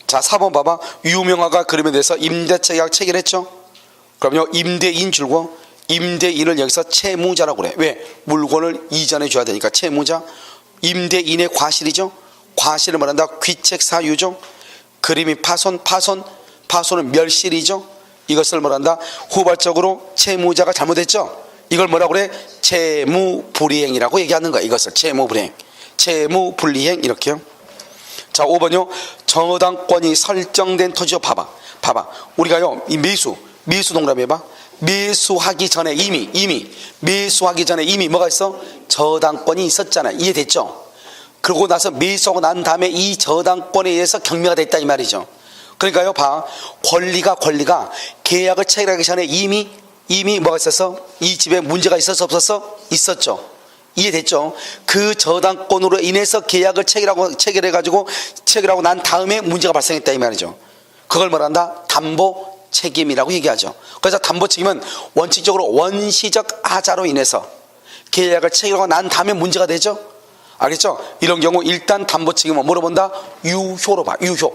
자, 4번 봐봐. 유명화가 그림에 대해서 임대차 계약 체결했죠. 그럼요 임대인 줄고 임대인을 여기서 채무자라고 그래. 왜? 물건을 이전해 줘야 되니까 채무자. 임대인의 과실이죠. 과실을 말한다. 귀책 사유죠. 그림이 파손은 멸실이죠. 이것을 말한다. 후발적으로 채무자가 잘못했죠. 이걸 뭐라고 그래? 채무불이행이라고 얘기하는 거야. 이것을 채무불이행 이렇게요. 자, 5번요 정당권이 설정된 토지요. 봐봐. 우리가요 이 매수 동그라미 해봐. 매수하기 전에 이미 뭐가 있어? 저당권이 있었잖아. 이해됐죠? 그러고 나서 매수하고 난 다음에 이 저당권에 의해서 경매가 됐다 이 말이죠. 그러니까요 봐. 권리가 계약을 체결하기 전에 이미 뭐가 있었어? 이 집에 문제가 있었어 없었어? 있었죠. 이해됐죠? 그 저당권으로 인해서 계약을 체결해가지고 난 다음에 문제가 발생했다 이 말이죠. 그걸 뭐란다? 담보 책임이라고 얘기하죠. 그래서 담보 책임은 원칙적으로 원시적 하자로 인해서 계약을 체결하고 난 다음에 문제가 되죠. 알겠죠? 이런 경우 일단 담보 책임은 뭐로 본다? 유효로 봐. 유효.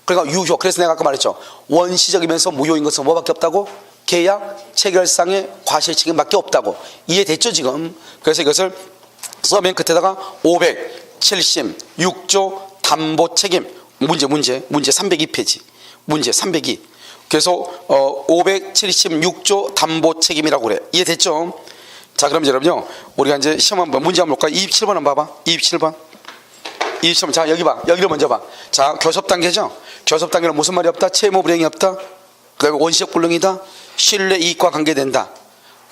그러니까 유효. 그래서 내가 아까 말했죠. 원시적이면서 무효인 것은 뭐밖에 없다고? 계약 체결상의 과실 책임밖에 없다고. 이해됐죠 지금? 그래서 이것을 맨 끝에다가 576조 담보 책임 문제 302페이지 문제 302. 그래서 576조 담보 책임이라고 그래. 이해됐죠? 자, 그럼 여러분요, 우리가 이제 시험 한번 문제 한번 볼까요? 27번 한번 봐봐. 27번. 자, 여기 봐. 여기를 먼저 봐. 자, 교섭 단계죠. 교섭 단계는 무슨 말이 없다? 채무 불이행이 없다. 그다음에 원시적 불능이다. 신뢰 이익과 관계된다.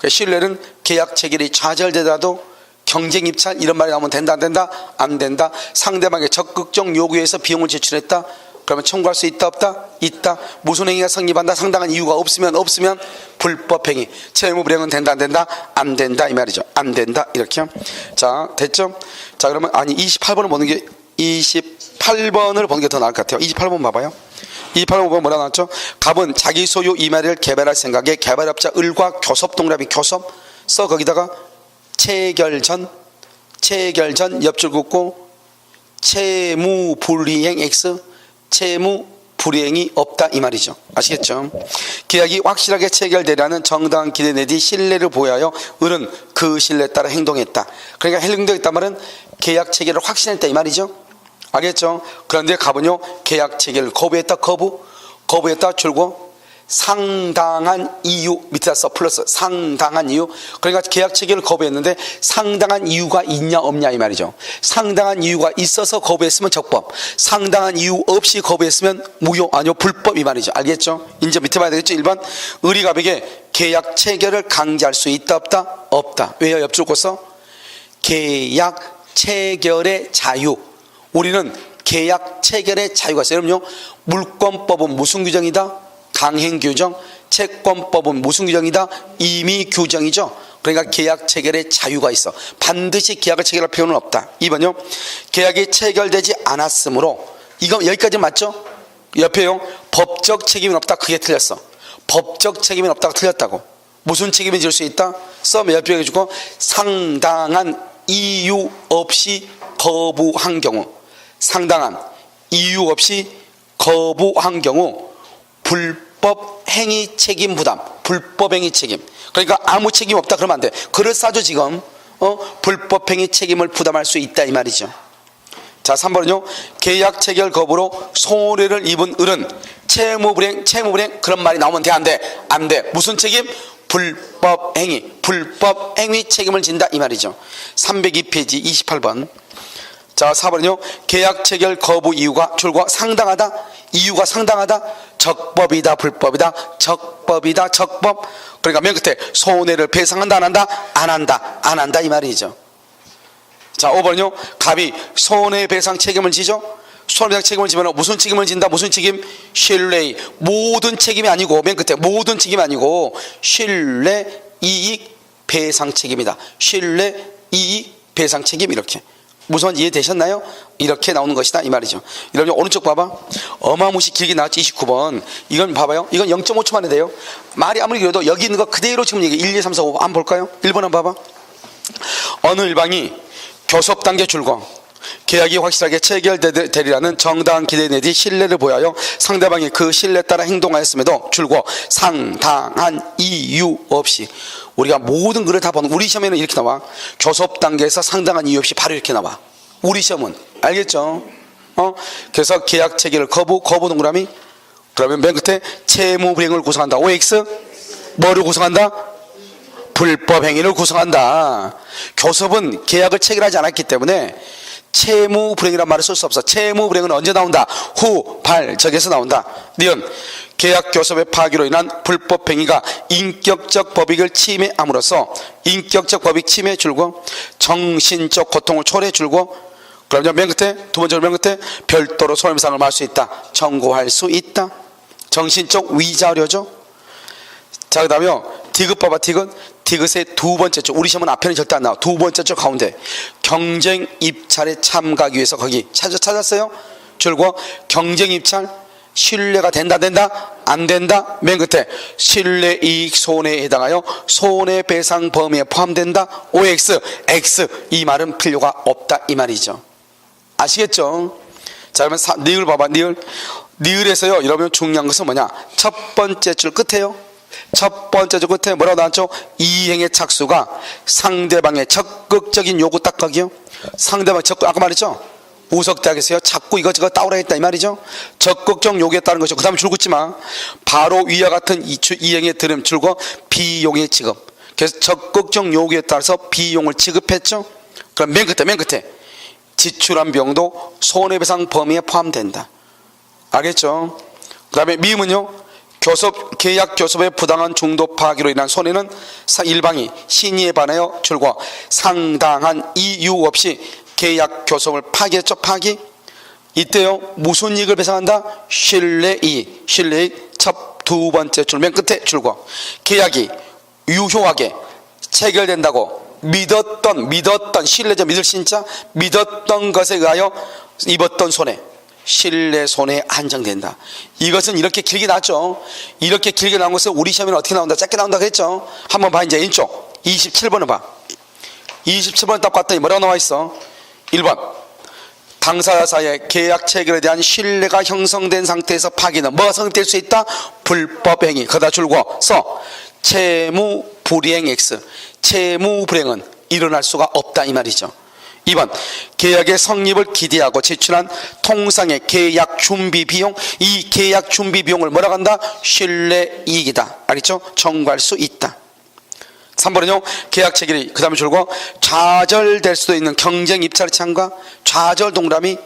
신뢰는 계약 체결이 좌절되더라도 경쟁 입찰 이런 말이 나오면 된다 안 된다? 안 된다. 상대방의 적극적 요구에 의해서 비용을 지출했다. 그러면 청구할 수 있다 없다? 있다. 무슨 행위가 성립한다? 상당한 이유가 없으면 불법행위. 채무불이행은 된다 안 된다? 안 된다 이 말이죠. 안 된다 이렇게. 자, 됐죠? 자, 그러면 28번을 보는 게 28번을 보는 게 더 나을 것 같아요. 28번 봐봐요. 28번 보면 뭐라 나왔죠? 갑은 자기 소유 이마를 개발할 생각에 개발업자 을과 교섭 동그라미 교섭 써 거기다가 체결 전 옆줄 긋고 채무 불이행 X 채무 불이행이 없다 이 말이죠. 아시겠죠? 계약이 확실하게 체결되라는 정당한 기대 내지 신뢰를 보여하여 을은 그 신뢰에 따라 행동했다. 그러니까 행동했단 말은 계약 체결을 확신했다 이 말이죠. 알겠죠? 그런데 갑은요 계약 체결을 거부했다. 거부했다 줄고 상당한 이유 밑에다 써 플러스 상당한 이유. 그러니까 계약 체결을 거부했는데 상당한 이유가 있냐 없냐 이 말이죠. 상당한 이유가 있어서 거부했으면 적법, 상당한 이유 없이 거부했으면 무효 아니요 불법 이 말이죠. 알겠죠? 이제 밑에 봐야 되겠죠. 1번 을이 갑에게 계약 체결을 강제할 수 있다 없다? 없다. 왜요? 옆줄 긋어서 계약 체결의 자유. 우리는 계약 체결의 자유가 있어요. 여러분요 물권법은 무슨 규정이다? 강행규정. 채권법은 무슨 규정이다? 임의규정이죠. 그러니까 계약 체결의 자유가 있어. 반드시 계약을 체결할 필요는 없다. 2번요 계약이 체결되지 않았으므로 이거 여기까지 맞죠? 옆에요 법적 책임은 없다. 그게 틀렸어. 법적 책임은 없다가 틀렸다고. 무슨 책임을 질 수 있다? 써 옆에 해주고 상당한 이유 없이 거부한 경우, 상당한 이유 없이 거부한 경우 불법 행위 책임 부담. 불법 행위 책임. 그러니까 아무 책임 없다 그러면 안 돼. 그럴싸하죠 지금. 불법 행위 책임을 부담할 수 있다 이 말이죠. 자, 3번은요 계약 체결 거부로 손해를 입은 을은 채무불이행 그런 말이 나오면 돼 안 돼? 안 돼. 무슨 책임? 불법 행위 책임을 진다 이 말이죠. 302페이지 28번. 자, 4번은요 계약 체결 거부 이유가 줄과 상당하다. 이유가 상당하다. 적법이다 불법이다? 적법이다. 적법. 그러니까 맨 끝에 손해를 배상한다 안 한다? 안 한다. 안 한다 이 말이죠. 자, 5번은요 갑이 손해배상 책임을 지죠. 손해배상 책임을 지면 무슨 책임을 진다? 무슨 책임? 신뢰. 모든 책임이 아니고 맨 끝에 모든 책임이 아니고 신뢰 이익 배상 책임이다. 신뢰 이익 배상 책임. 이렇게 무슨 이해되셨나요? 이렇게 나오는 것이다 이 말이죠. 여러분 오른쪽 봐봐. 어마무시 길게 나왔지. 29번. 이건 봐봐요. 이건 0.5초 만에 돼요. 말이 아무리 길어도 여기 있는 거 그대로 지금 얘기 1, 2, 3, 4, 5 한번 볼까요? 1번 한번 봐봐. 어느 일방이 교섭 단계 줄과 계약이 확실하게 체결되리라는 정당한 기대 내지 신뢰를 보여하여 상대방이 그 신뢰에 따라 행동하였음에도 줄고 상당한 이유 없이. 우리가 모든 글을 다 보는 우리 시험에는 이렇게 나와. 교섭 단계에서 상당한 이유 없이 바로 이렇게 나와. 우리 시험은. 알겠죠? 그래서 계약 체결을 거부 동그라미. 그러면 맨 끝에 채무불이행을 구성한다. OX 뭐를 구성한다? 불법 행위를 구성한다. 교섭은 계약을 체결하지 않았기 때문에 채무불이행이라는 말을 쓸 수 없어. 채무불이행은 언제 나온다? 후발적에서 나온다. 니은 계약 교섭의 파기로 인한 불법 행위가 인격적 법익을 침해함으로써 인격적 법익 침해 줄고 정신적 고통을 초래해 줄고 그러면 맨 끝에 두 번째로 맨 끝에 별도로 손해배상을 받을 수 있다. 청구할 수 있다. 정신적 위자료죠. 자, 그 다음에 디귿 봐봐. 디귿의 두 번째 쪽. 우리 시험은 앞에는 절대 안 나와. 두 번째 쪽 가운데 경쟁 입찰에 참가하기 위해서 거기 찾았어요? 줄고 경쟁 입찰 신뢰가 된다 안 된다? 맨 끝에 신뢰이익 손해에 해당하여 손해배상 범위에 포함된다. OX, X. 이 말은 필요가 없다 이 말이죠. 아시겠죠? 자, 그러면 니을 봐봐. 니을에서요, 여러분 중요한 것은 뭐냐? 첫 번째 줄 끝에요. 첫 번째 줄 끝에 뭐라고 나왔죠? 이행의 착수가 상대방의 적극적인 요구 딱하기요. 상대방 적극, 아까 말했죠? 우석대학에서요, 자꾸 이것저것 따오라 했다 이 말이죠. 적극적 요구에 따른 것이죠. 그 다음에 줄 긋지마. 바로 위와 같은 이행의 들음 줄과 비용의 지급. 그래서 적극적 요구에 따라서 비용을 지급했죠. 그럼 맨 끝에 지출한 비용도 손해배상 범위에 포함된다. 알겠죠? 그 다음에 미음은요, 계약 교섭의 부당한 중도 파기로 인한 손해는 일방이 신의에 반하여 줄과 상당한 이유 없이 계약 교섭을 파기했죠. 파기. 이때요, 무슨 이익을 배상한다? 신뢰이익. 첫 두 번째 줄 맨 끝에 줄과 계약이 유효하게 체결된다고 믿었던 신뢰죠. 믿을 신자. 믿었던 것에 의하여 입었던 손해, 신뢰 손해에 한정된다. 이것은 이렇게 길게 나왔죠. 이렇게 길게 나온 것은 우리 시험에는 어떻게 나온다? 짧게 나온다고 했죠. 한번 봐. 이제 왼쪽 27번을 봐. 27번 딱 봤더니 뭐라고 나와 있어? 1번 당사자 사이의 계약 체결에 대한 신뢰가 형성된 상태에서 파기는 뭐가 성립될 수 있다? 불법행위. 거기다 줄고서 채무 불이행 X. 채무 불이행은 일어날 수가 없다 이 말이죠. 2번 계약의 성립을 기대하고 지출한 통상의 계약 준비 비용. 이 계약 준비 비용을 뭐라고 한다? 신뢰이익이다. 알겠죠? 청구할 수 있다. 3번은요, 계약 체결이 그 다음에 줄고 좌절될 수도 있는 경쟁 입찰 참가. 좌절 동그라미,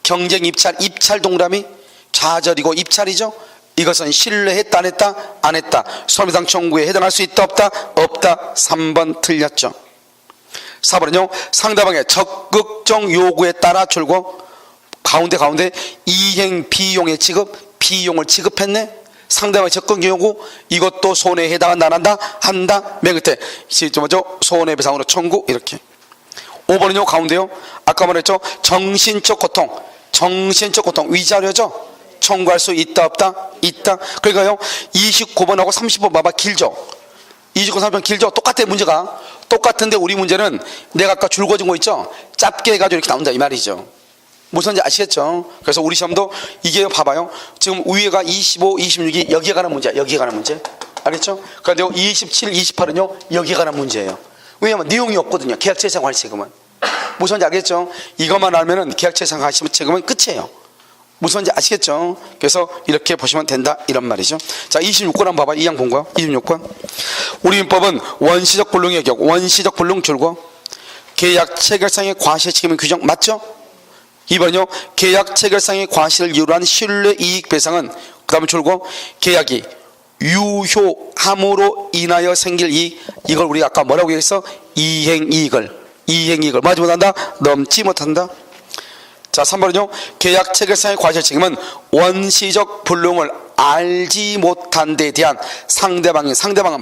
경쟁 입찰 동그라미. 좌절이고 입찰이죠. 이것은 신뢰했다 안 했다? 안 했다. 손해배상 청구에 해당할 수 있다 없다? 없다. 3번 틀렸죠. 4번은요, 상대방의 적극적 요구에 따라 줄고 가운데 이행 비용의 지급. 비용을 지급했네. 상대방의 적극 요구, 이것도 손해에 해당한다 안 한다? 한다. 맨 끝에 뭐죠? 손해배상으로 청구. 이렇게. 5번은요, 가운데요, 아까 말했죠? 정신적 고통 위자료죠. 청구할 수 있다 없다? 있다. 그러니까요, 29번하고 30번 봐봐. 길죠. 29, 30번 길죠. 똑같아. 문제가 똑같은데 우리 문제는 내가 아까 줄거진 거 있죠? 짧게 해가지고 이렇게 나온다 이 말이죠. 무슨지 아시겠죠? 그래서 우리 시험도 이게 봐봐요. 지금 위에가 25, 26이 여기에 관한 문제야. 여기에 관한 문제. 알겠죠? 그런데 27, 28은요 여기에 관한 문제예요. 왜냐하면 내용이 없거든요. 계약체상 관리책임은. 무슨지 알겠죠? 이것만 알면은 계약체상 관리책임은 끝이에요. 무슨지 아시겠죠? 그래서 이렇게 보시면 된다 이런 말이죠. 자, 26권 한번 봐봐. 이 양 본 거요. 26권. 우리 민법은 원시적 불능의 격, 원시적 불능 줄고 계약 체결상의 과실 책임 규정 맞죠? 2번요, 계약 체결상의 과실을 이유로 한 신뢰이익 배상은 그 다음에 줄고 계약이 유효함으로 인하여 생길 이익. 이걸 우리가 아까 뭐라고 얘기했어? 이행이익을 뭐하지 못한다? 넘지 못한다. 자, 3번은요, 계약 체결상의 과실 책임은 원시적 불능을 알지 못한 데 대한 상대방은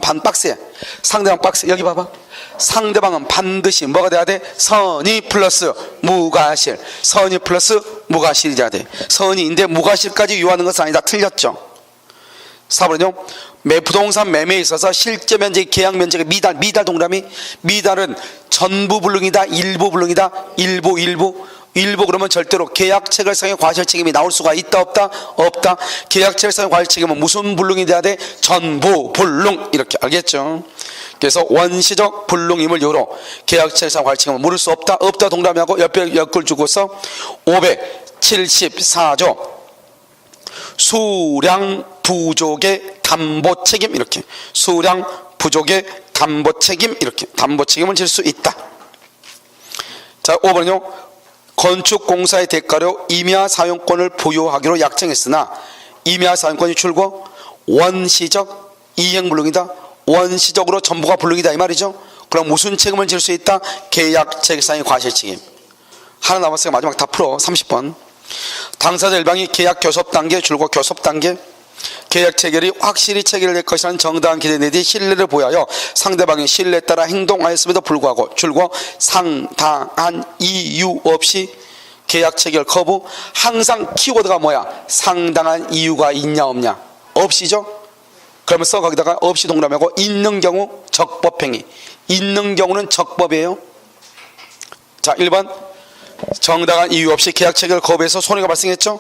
반박스야. 상대방 박스. 여기 봐봐. 상대방은 반드시 뭐가 돼야 돼? 선의 플러스 무과실. 선의 플러스 무과실이 돼야 돼. 선의인데 무과실까지 요하는 것은 아니다. 틀렸죠. 4번은요, 부동산 매매에 있어서 실제 면적, 계약 면적의 미달 동그라미. 미달은 전부 불능이다, 일부 불능이다. 일부 그러면 절대로 계약 체결상의 과실 책임이 나올 수가 있다 없다? 없다. 계약 체결상의 과실 책임은 무슨 불능이 돼야 돼? 전부 불능. 이렇게 알겠죠? 그래서 원시적 불능임을 이유로 계약 체결상 과실 책임을 물을 수 없다. 없다 동그라미하고 옆에 역글 주고서 574조 수량 부족의 담보 책임. 이렇게 수량 부족의 담보 책임. 이렇게 담보 책임을 질 수 있다. 자, 5번은요, 건축공사의 대가로 임야 사용권을 부여하기로 약정했으나 임야 사용권이 줄고 원시적 이행불능이다. 원시적으로 전부가 불능이다 이 말이죠. 그럼 무슨 책임을 질 수 있다? 계약 체결상의 과실책임. 하나 남았으니까 마지막 다 풀어. 30번. 당사자 일방이 계약 교섭 단계 줄고 교섭 단계 계약 체결이 확실히 체결될 것이라는 정당한 기대 내지 신뢰를 보여하여 상대방의 신뢰에 따라 행동하였음에도 불구하고 줄고 상당한 이유 없이 계약 체결 거부. 항상 키워드가 뭐야? 상당한 이유가 있냐 없냐? 없이죠. 그러면서 거기다가 없이 동그라미하고 있는 경우 적법행위. 있는 경우는 적법이에요. 자, 1번 정당한 이유 없이 계약 체결 거부해서 손해가 발생했죠.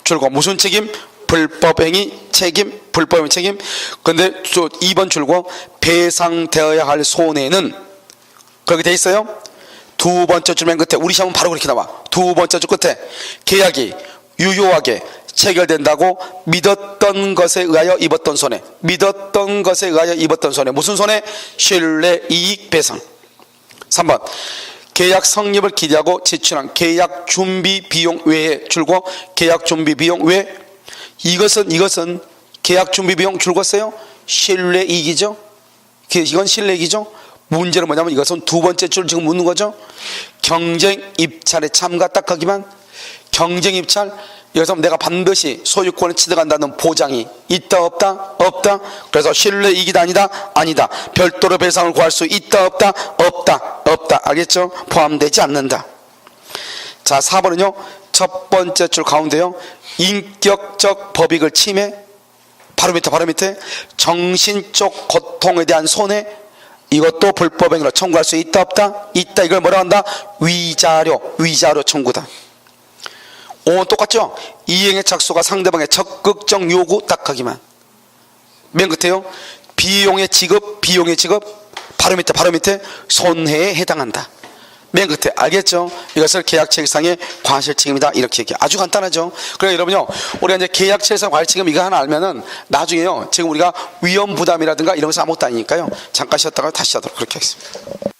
줄거 무슨 책임? 불법행위 책임, 불법행위 책임. 근데 또 2번 줄거 배상되어야 할 손해는 그렇게 돼 있어요. 두 번째 줄 맨 끝에 우리 시험은 바로 그렇게 나와. 두 번째 줄 끝에 계약이 유효하게 체결된다고 믿었던 것에 의하여 입었던 손해. 믿었던 것에 의하여 입었던 손해. 무슨 손해? 신뢰 이익 배상. 3번 계약 성립을 기대하고 지출한 계약 준비 비용 외에 줄고 계약 준비 비용 외. 이것은 계약 준비 비용 줄었어요. 신뢰 이익이죠. 이건 신뢰 이익이죠. 문제는 뭐냐면 이것은 두 번째 줄 지금 묻는 거죠. 경쟁 입찰에 참가 딱 하기만. 경쟁 입찰 여기서 내가 반드시 소유권을 취득한다는 보장이 있다 없다? 없다. 그래서 신뢰 이익이다 아니다? 아니다. 별도로 배상을 구할 수 있다 없다? 없다. 없다. 알겠죠? 포함되지 않는다. 자, 4번은요 첫 번째 줄 가운데요 인격적 법익을 침해. 바로 밑에 정신적 고통에 대한 손해. 이것도 불법행위로 청구할 수 있다 없다? 있다. 이걸 뭐라 한다? 위자료 청구다. 5번 똑같죠? 이행의 착수가 상대방의 적극적 요구 딱 하기만. 맨 끝에요 비용의 지급 바로 밑에 손해에 해당한다. 맨 끝에 알겠죠? 이것을 계약체계상의 과실 책임이다 이렇게 얘기해. 아주 간단하죠. 그래 여러분요 우리가 이제 계약체계상 과실 책임 이거 하나 알면은 나중에요 지금 우리가 위험 부담이라든가 이런 것이 아무것도 아니니까요 잠깐 쉬었다가 다시 하도록 그렇게 하겠습니다.